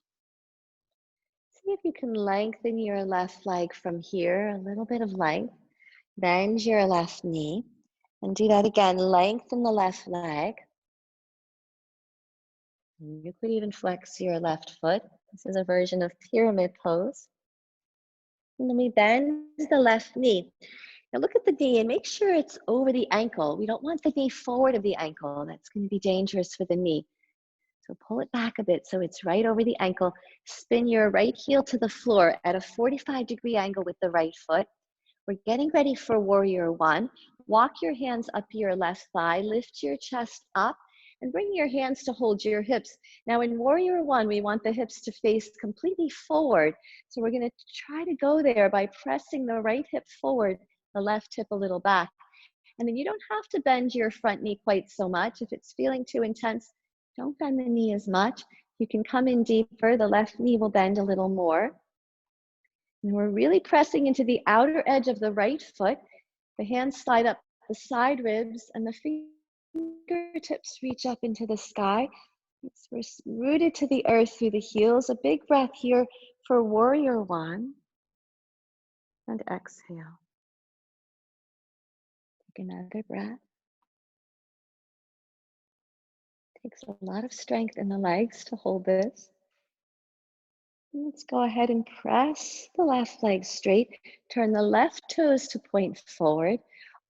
See if you can lengthen your left leg from here, a little bit of length. Bend your left knee and do that again. Lengthen the left leg. You could even flex your left foot. This is a version of pyramid pose. And then we bend the left knee. Now look at the knee and make sure it's over the ankle. We don't want the knee forward of the ankle. That's going to be dangerous for the knee. So pull it back a bit so it's right over the ankle. Spin your right heel to the floor at a 45-degree angle with the right foot. We're getting ready for warrior one. Walk your hands up your left thigh, lift your chest up, and bring your hands to hold your hips. Now in warrior one, we want the hips to face completely forward. So we're going to try to go there by pressing the right hip forward, the left hip a little back. And then you don't have to bend your front knee quite so much. If it's feeling too intense, don't bend the knee as much. You can come in deeper. The left knee will bend a little more. And we're really pressing into the outer edge of the right foot. The hands slide up the side ribs and the fingertips reach up into the sky. We're rooted to the earth through the heels. A big breath here for warrior one. And exhale. Take another breath. Takes a lot of strength in the legs to hold this. Let's go ahead and press the left leg straight. Turn the left toes to point forward.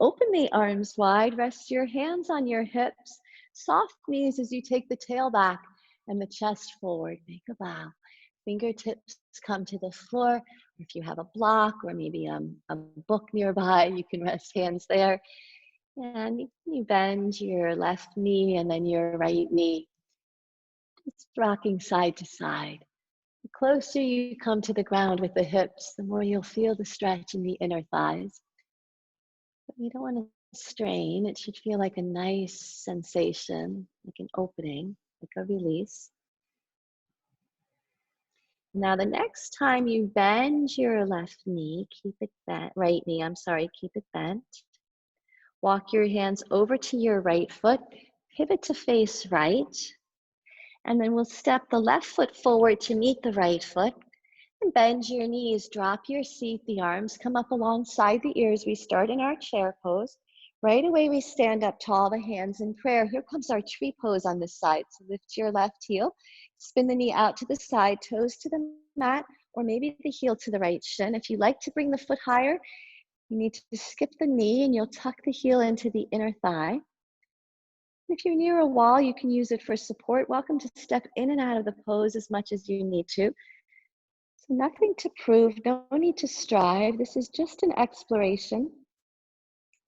Open the arms wide. Rest your hands on your hips. Soft knees as you take the tail back and the chest forward. Make a bow. Fingertips come to the floor. If you have a block or maybe a book nearby, you can rest hands there. And you bend your left knee and then your right knee. Just rocking side to side. The closer you come to the ground with the hips, the more you'll feel the stretch in the inner thighs. But you don't want to strain. It should feel like a nice sensation, like an opening, like a release. Now, the next time you bend your left knee, keep it bent, right knee, I'm sorry, keep it bent. Walk your hands over to your right foot, pivot to face right, and then we'll step the left foot forward to meet the right foot. And bend your knees, drop your seat, the arms come up alongside the ears. We start in our chair pose. Right away, we stand up tall, the hands in prayer. Here comes our tree pose on this side. So lift your left heel, spin the knee out to the side, toes to the mat, or maybe the heel to the right shin. If you like to bring the foot higher, you need to skip the knee and you'll tuck the heel into the inner thigh. If you're near a wall, you can use it for support. Welcome to step in and out of the pose as much as you need to. So nothing to prove, no need to strive. This is just an exploration.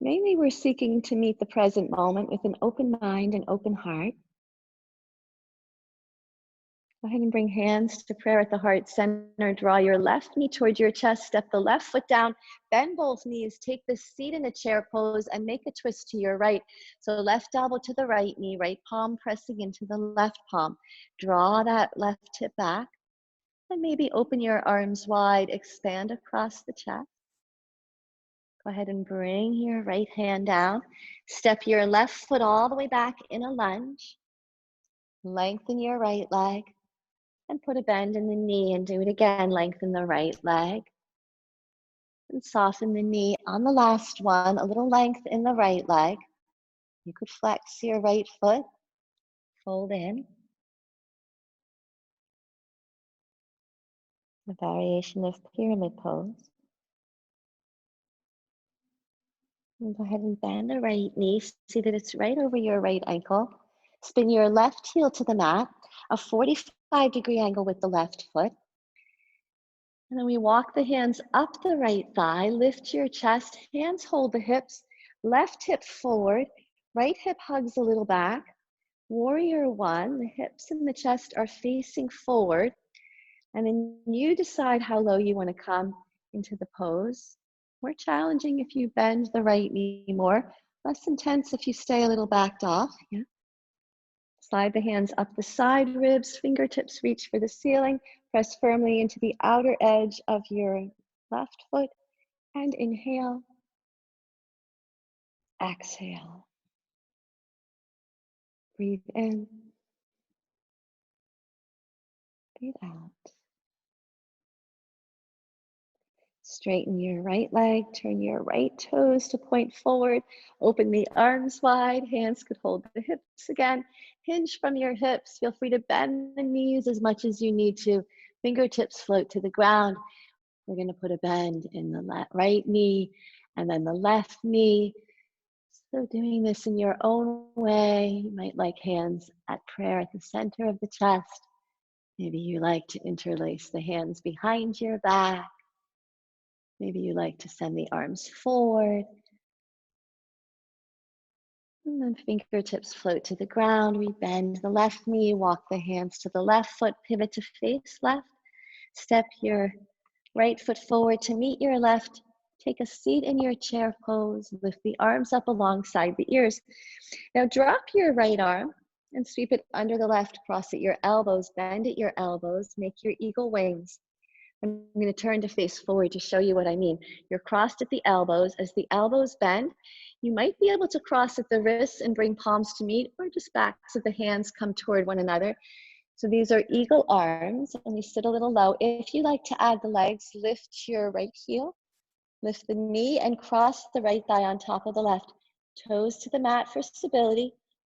Mainly we're seeking to meet the present moment with an open mind and open heart. Go ahead and bring hands to prayer at the heart center. Draw your left knee toward your chest, step the left foot down, bend both knees, take the seat in a chair pose and make a twist to your right. So left elbow to the right knee, right palm pressing into the left palm. Draw that left hip back. And maybe open your arms wide, expand across the chest. Go ahead and bring your right hand down. Step your left foot all the way back in a lunge. Lengthen your right leg and put a bend in the knee and do it again. Lengthen the right leg and soften the knee on the last one. A little length in the right leg. You could flex your right foot, fold in. A variation of pyramid pose. And go ahead and bend the right knee. See that it's right over your right ankle. Spin your left heel to the mat, a 45-degree angle with the left foot. And then we walk the hands up the right thigh, lift your chest, hands hold the hips, left hip forward, right hip hugs a little back. Warrior one, the hips and the chest are facing forward. And then you decide how low you want to come into the pose. More challenging if you bend the right knee more, less intense if you stay a little backed off. Yeah. Slide the hands up the side ribs, fingertips reach for the ceiling, press firmly into the outer edge of your left foot, and inhale, exhale. Breathe in, breathe out. Straighten your right leg, turn your right toes to point forward, open the arms wide, hands could hold the hips again, hinge from your hips, feel free to bend the knees as much as you need to, fingertips float to the ground. We're gonna put a bend in the right knee and then the left knee. So doing this in your own way, you might like hands at prayer at the center of the chest. Maybe you like to interlace the hands behind your back. Maybe you like to send the arms forward. And then fingertips float to the ground. We bend the left knee, walk the hands to the left foot, pivot to face left. Step your right foot forward to meet your left. Take a seat in your chair pose. Lift the arms up alongside the ears. Now drop your right arm and sweep it under the left. Cross at your elbows, bend at your elbows. Make your eagle wings. I'm going to turn to face forward to show you what I mean. You're crossed at the elbows. As the elbows bend, you might be able to cross at the wrists and bring palms to meet, or just backs of the hands come toward one another. So these are eagle arms, and we sit a little low. If you like to add the legs, lift your right heel, lift the knee, and cross the right thigh on top of the left. Toes to the mat for stability,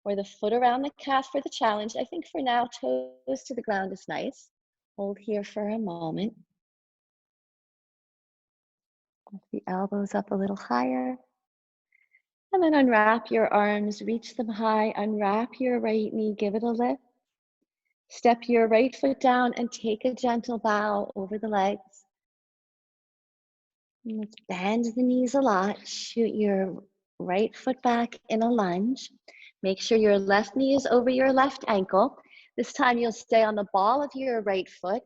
or the foot around the calf for the challenge. I think for now, toes to the ground is nice. Hold here for a moment. Lift the elbows up a little higher. And then unwrap your arms, reach them high, unwrap your right knee, give it a lift. Step your right foot down and take a gentle bow over the legs. And let's bend the knees a lot. Shoot your right foot back in a lunge. Make sure your left knee is over your left ankle. This time you'll stay on the ball of your right foot.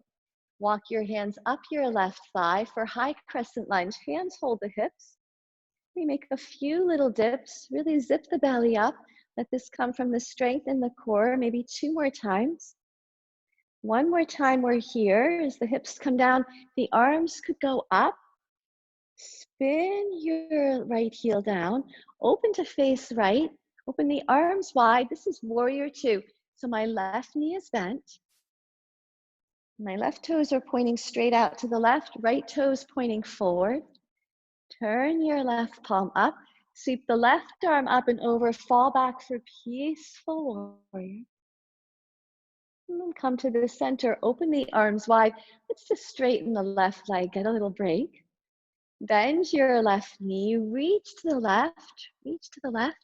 Walk your hands up your left thigh for high crescent lunge. Hands hold the hips. We make a few little dips. Really zip the belly up. Let this come from the strength in the core. Maybe 2 more times. One more time, we're here. As the hips come down, the arms could go up. Spin your right heel down. Open to face right. Open the arms wide. This is warrior 2. So my left knee is bent. My left toes are pointing straight out to the left. Right toes pointing forward. Turn your left palm up. Sweep the left arm up and over. Fall back for peaceful warrior. And then come to the center, open the arms wide. Let's just straighten the left leg, get a little break. Bend your left knee, reach to the left, reach to the left.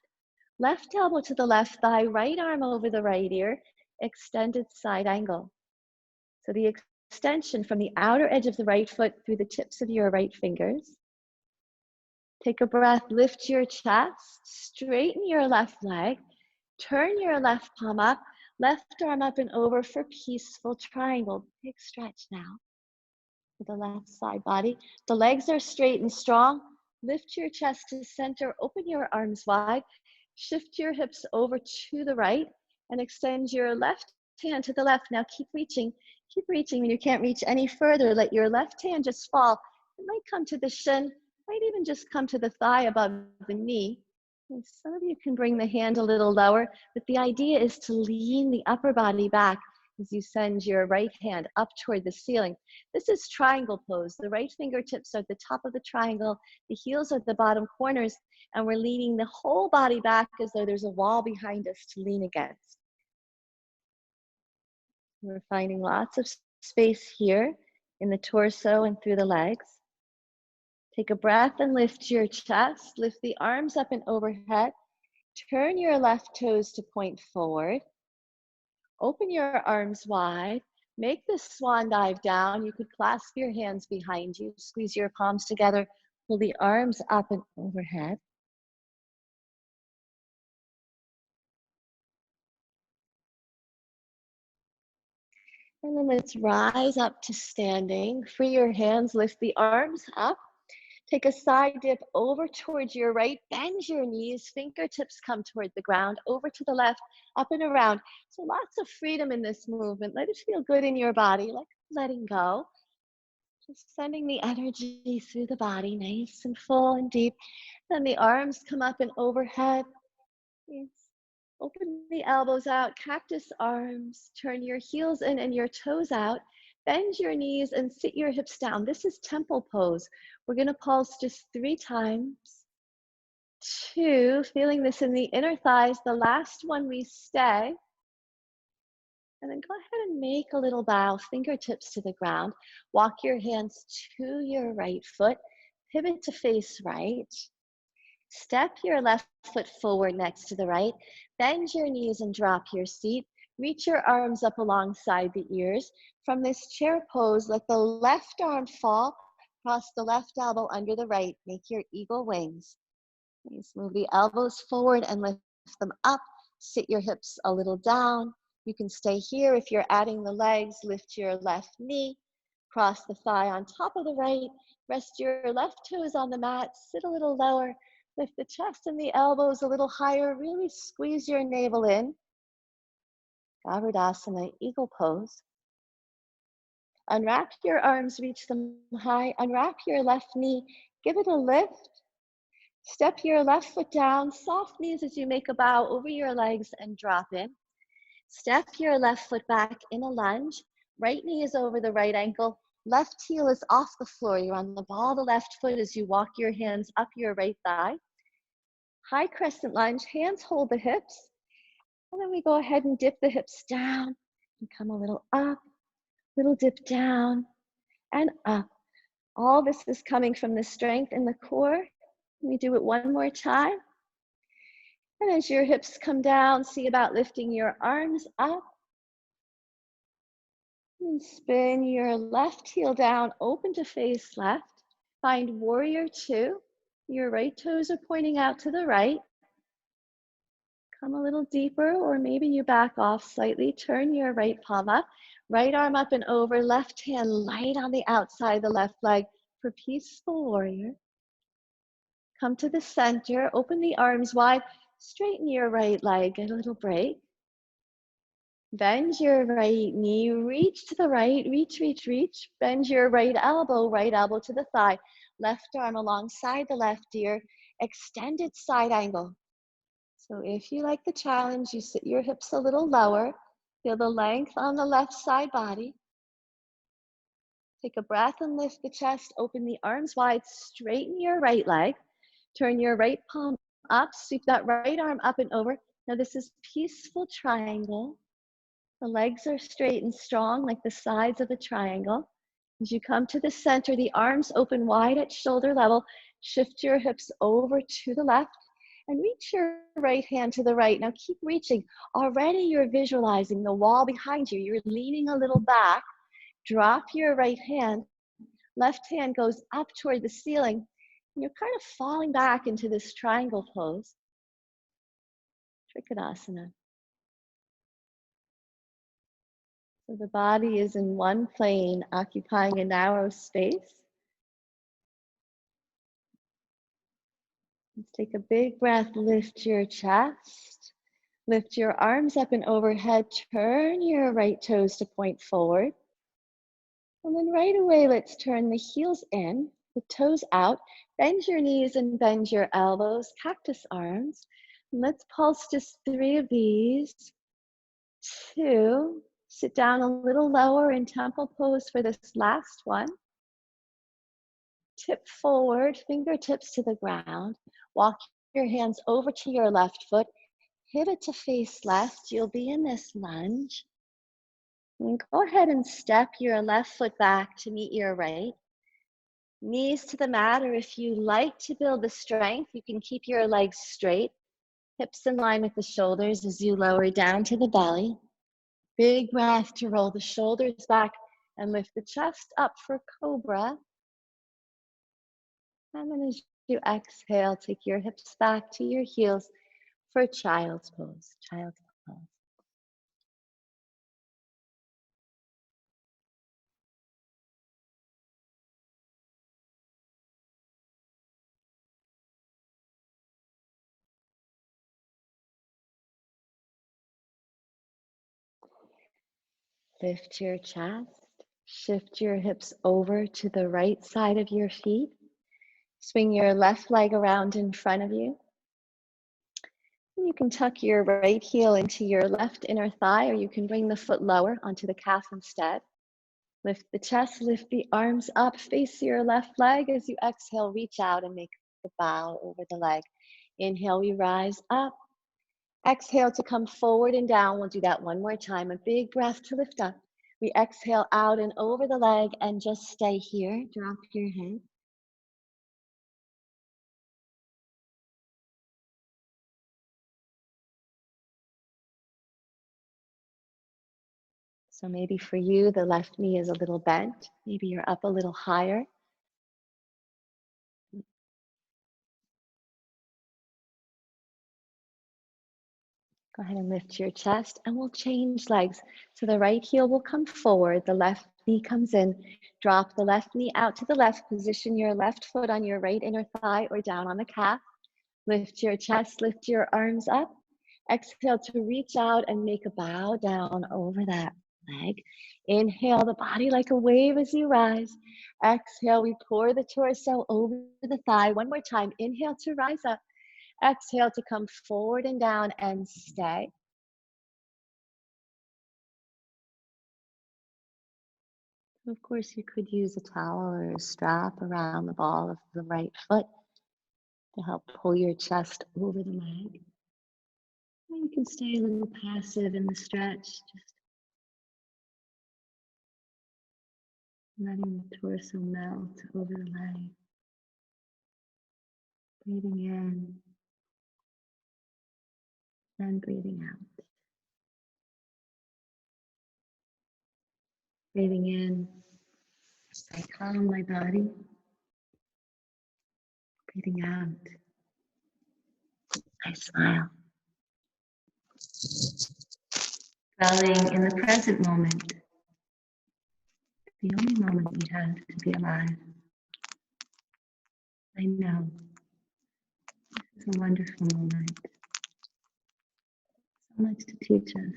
Left elbow to the left thigh, right arm over the right ear, extended side angle. So the extension from the outer edge of the right foot through the tips of your right fingers. Take a breath, lift your chest, straighten your left leg, turn your left palm up, left arm up and over for peaceful triangle. Big stretch now for the left side body. The legs are straight and strong. Lift your chest to center, open your arms wide, shift your hips over to the right and extend your left hand to the left. Now keep reaching. When you can't reach any further, let your left hand just fall. It might come to the shin, might even just come to the thigh above the knee. And some of you can bring the hand a little lower, but the idea is to lean the upper body back as you send your right hand up toward the ceiling. This is triangle pose. The right fingertips are at the top of the triangle, the heels are at the bottom corners, and we're leaning the whole body back as though there's a wall behind us to lean against. We're finding lots of space here in the torso and through the legs. Take a breath and lift your chest. Lift the arms up and overhead. Turn your left toes to point forward. Open your arms wide. Make the swan dive down. You could clasp your hands behind you. Squeeze your palms together. Pull the arms up and overhead. And then let's rise up to standing. Free your hands. Lift the arms up. Take a side dip over towards your right, bend your knees, fingertips come toward the ground, over to the left, up and around. So lots of freedom in this movement. Let it feel good in your body, like letting go. Just sending the energy through the body, nice and full and deep. Then the arms come up and overhead. Yes. Open the elbows out, cactus arms. Turn your heels in and your toes out. Bend your knees and sit your hips down. This is temple pose. We're going to pulse just 3 times. 2, feeling this in the inner thighs. The last one we stay. And then go ahead and make a little bow, fingertips to the ground. Walk your hands to your right foot. Pivot to face right. Step your left foot forward next to the right. Bend your knees and drop your seat. Reach your arms up alongside the ears. From this chair pose, let the left arm fall. Cross the left elbow under the right. Make your eagle wings. Please move the elbows forward and lift them up. Sit your hips a little down. You can stay here. If you're adding the legs, lift your left knee. Cross the thigh on top of the right. Rest your left toes on the mat. Sit a little lower. Lift the chest and the elbows a little higher. Really squeeze your navel in. Gavardasana, eagle pose. Unwrap your arms, reach them high. Unwrap your left knee. Give it a lift. Step your left foot down. Soft knees as you make a bow over your legs and drop in. Step your left foot back in a lunge. Right knee is over the right ankle. Left heel is off the floor. You're on the ball of the left foot as you walk your hands up your right thigh. High crescent lunge, hands hold the hips. And then we go ahead and dip the hips down and come a little up, little dip down and up. All this is coming from the strength in the core. We do it one more time. And as your hips come down, see about lifting your arms up. And spin your left heel down, open to face left. Find warrior two. Your right toes are pointing out to the right. Come a little deeper, or maybe you back off slightly. Turn your right palm up, right arm up and over, left hand light on the outside, the left leg for peaceful warrior. Come to the center, open the arms wide, straighten your right leg, get a little break. Bend your right knee, reach to the right, reach, reach, reach. Bend your right elbow to the thigh. Left arm alongside the left ear, extended side angle. So if you like the challenge, you sit your hips a little lower. Feel the length on the left side body. Take a breath and lift the chest, open the arms wide, straighten your right leg. Turn your right palm up, sweep that right arm up and over. Now this is peaceful triangle. The legs are straight and strong like the sides of a triangle. As you come to the center, the arms open wide at shoulder level. Shift your hips over to the left and reach your right hand to the right. Now keep reaching. Already you're visualizing the wall behind you. You're leaning a little back. Drop your right hand. Left hand goes up toward the ceiling. And you're kind of falling back into this triangle pose. Trikonasana. So the body is in one plane, occupying a narrow space. Let's take a big breath, lift your chest, lift your arms up and overhead, turn your right toes to point forward. And then right away, let's turn the heels in, the toes out, bend your knees and bend your elbows, cactus arms. And let's pulse just 3 of these. 2, sit down a little lower in temple pose for this last one. Tip forward, fingertips to the ground. Walk your hands over to your left foot. Pivot to face left. You'll be in this lunge. And go ahead and step your left foot back to meet your right. Knees to the mat, or if you like to build the strength, you can keep your legs straight. Hips in line with the shoulders as you lower down to the belly. Big breath to roll the shoulders back and lift the chest up for cobra. And then as you exhale, take your hips back to your heels for child's pose. Child's pose. Lift your chest. Shift your hips over to the right side of your feet. Swing your left leg around in front of you. You can tuck your right heel into your left inner thigh, or you can bring the foot lower onto the calf instead. Lift the chest, lift the arms up, face your left leg. As you exhale, reach out and make a bow over the leg. Inhale, we rise up. Exhale to come forward and down. We'll do that one more time. A big breath to lift up. We exhale out and over the leg and just stay here. Drop your head. So maybe for you, the left knee is a little bent. Maybe you're up a little higher. Go ahead and lift your chest, and we'll change legs. So the right heel will come forward, the left knee comes in. Drop the left knee out to the left. Position your left foot on your right inner thigh or down on the calf. Lift your chest, lift your arms up. Exhale to reach out and make a bow down over that leg. Inhale the body like a wave as you rise. Exhale, we pour the torso over the thigh. One more time. Inhale to rise up. Exhale to come forward and down and stay. Of course, you could use a towel or a strap around the ball of the right foot to help pull your chest over the leg. And you can stay a little passive in the stretch, just letting the torso melt over the leg. Breathing in and breathing out. Breathing in, I calm my body. Breathing out, I smile. Dwelling in the present moment, the only moment we have to be alive. I know this is a wonderful moment. So much to teach us.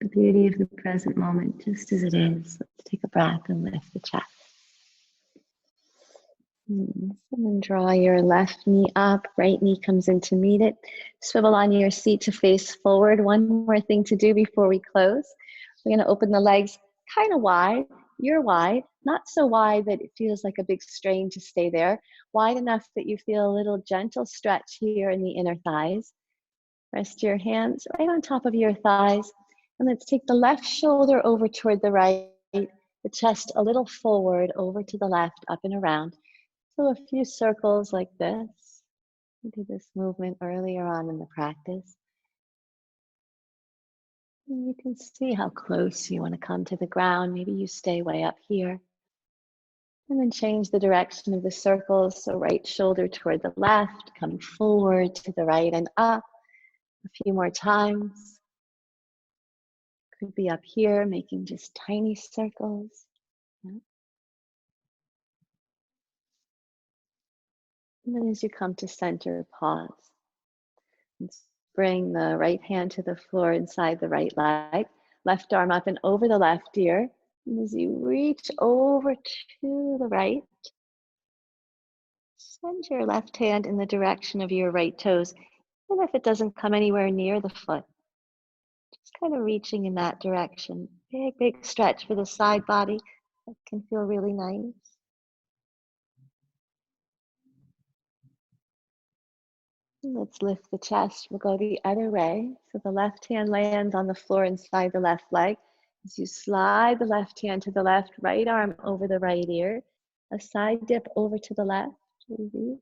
The beauty of the present moment, just as it is. Let's take a breath and lift the chest. And then draw your left knee up, right knee comes in to meet it. Swivel on your seat to face forward. One more thing to do before we close. We're going to open the legs kind of wide. You're wide, not so wide that it feels like a big strain to stay there. Wide enough that you feel a little gentle stretch here in the inner thighs. Rest your hands right on top of your thighs. And let's take the left shoulder over toward the right, the chest a little forward, over to the left, up and around. So a few circles like this. We did this movement earlier on in the practice. And you can see how close you want to come to the ground. Maybe you stay way up here. And then change the direction of the circles. So right shoulder toward the left, coming forward to the right and up. A few more times. Could be up here, making just tiny circles. Yeah. And then as you come to center, pause. And bring the right hand to the floor inside the right leg. Left arm up and over the left ear. And as you reach over to the right, send your left hand in the direction of your right toes, even if it doesn't come anywhere near the foot. Just kind of reaching in that direction. Big, big stretch for the side body. That can feel really nice. Let's lift the chest. We'll go the other way. So the left hand lands on the floor inside the left leg. As you slide the left hand to the left, right arm over the right ear, a side dip over to the left. Reach.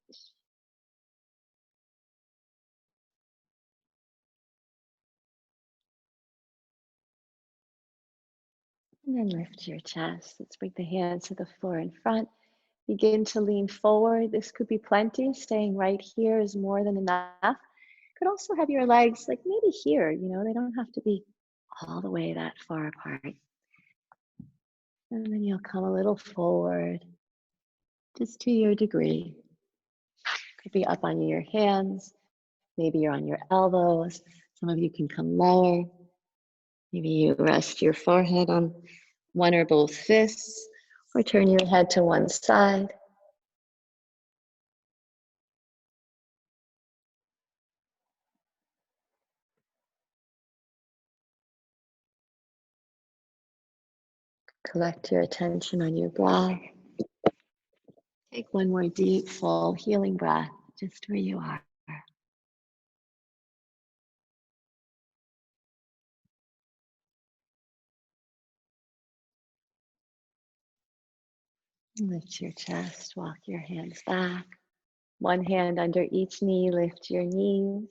And then lift your chest. Let's bring the hands to the floor in front. Begin to lean forward. This could be plenty. Staying right here is more than enough. You could also have your legs like maybe here, they don't have to be all the way that far apart. And then you'll come a little forward, just to your degree. Could be up on your hands. Maybe you're on your elbows. Some of you can come lower. Maybe you rest your forehead on one or both fists, or turn your head to one side. Collect your attention on your breath. Take one more deep, full, healing breath, just where you are. Lift your chest, walk your hands back. One hand under each knee, lift your knees.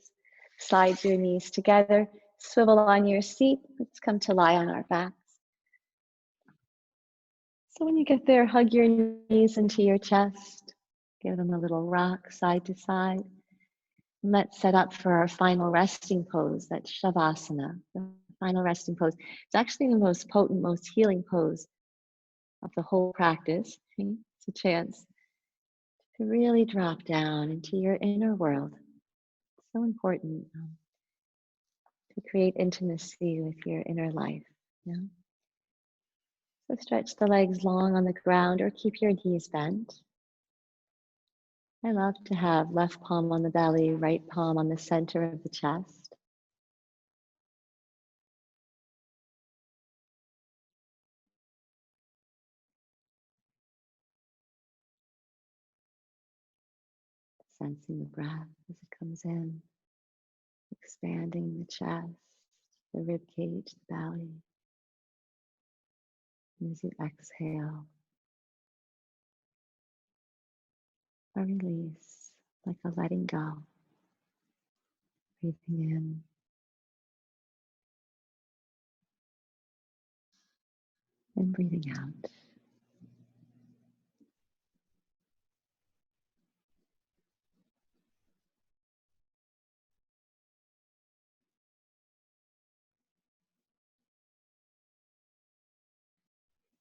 Slide your knees together, swivel on your seat. Let's come to lie on our backs. So when you get there, hug your knees into your chest. Give them a little rock side to side. And let's set up for our final resting pose, that Shavasana, the final resting pose. It's actually the most potent, most healing pose of the whole practice. Okay? It's a chance to really drop down into your inner world. It's so important to create intimacy with your inner life. Yeah? So stretch the legs long on the ground or keep your knees bent. I love to have left palm on the belly, right palm on the center of the chest. Sensing the breath as it comes in, expanding the chest, the rib cage, the belly. And as you exhale, a release, like a letting go. Breathing in And breathing out.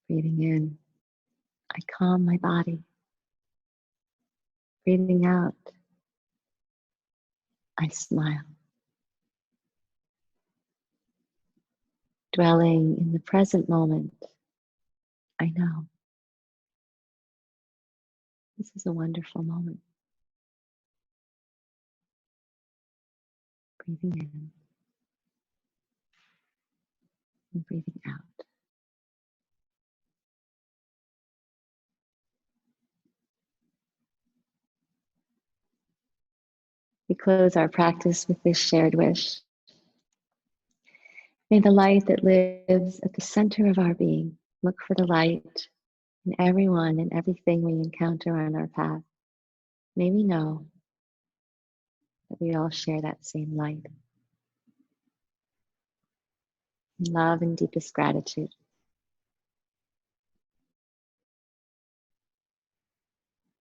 Breathing in, I calm my body. Breathing out, I smile. Dwelling in the present moment, I know this is a wonderful moment. Breathing in and breathing out. We close our practice with this shared wish. May the light that lives at the center of our being look for the light in everyone and everything we encounter on our path. May we know that we all share that same light. In love and deepest gratitude.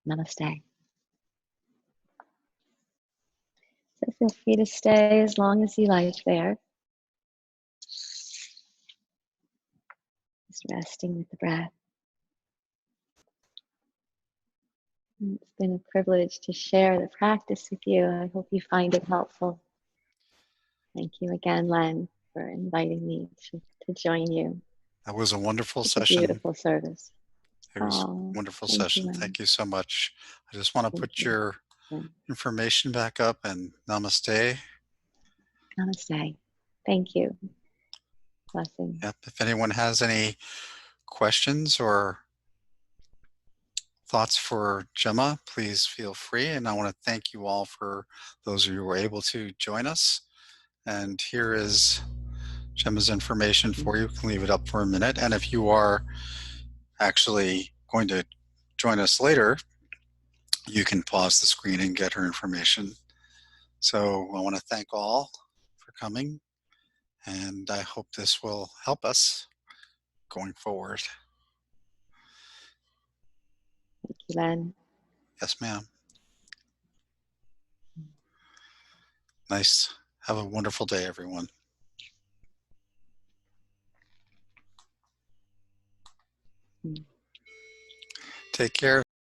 Namaste. So feel free to stay as long as you like there. Just resting with the breath. It's been a privilege to share the practice with you. I hope you find it helpful. Thank you again, Len, for inviting me to join you. That was a wonderful It's a session. beautiful service. It was a Oh, wonderful thank session. you, Len. Thank you so much. I just want to Thank put you. your Len. information back up and namaste. Namaste. Thank you. Blessings. Yep. If anyone has any questions or thoughts for Gemma, please feel free. And I want to thank you all for those of you who were able to join us. And here is Gemma's information for you. You can leave it up for a minute. And if you are actually going to join us later, you can pause the screen and get her information. So I want to thank all for coming, and I hope this will help us going forward. Thank you, Len. Yes, ma'am. Nice. Have a wonderful day, everyone. Take care.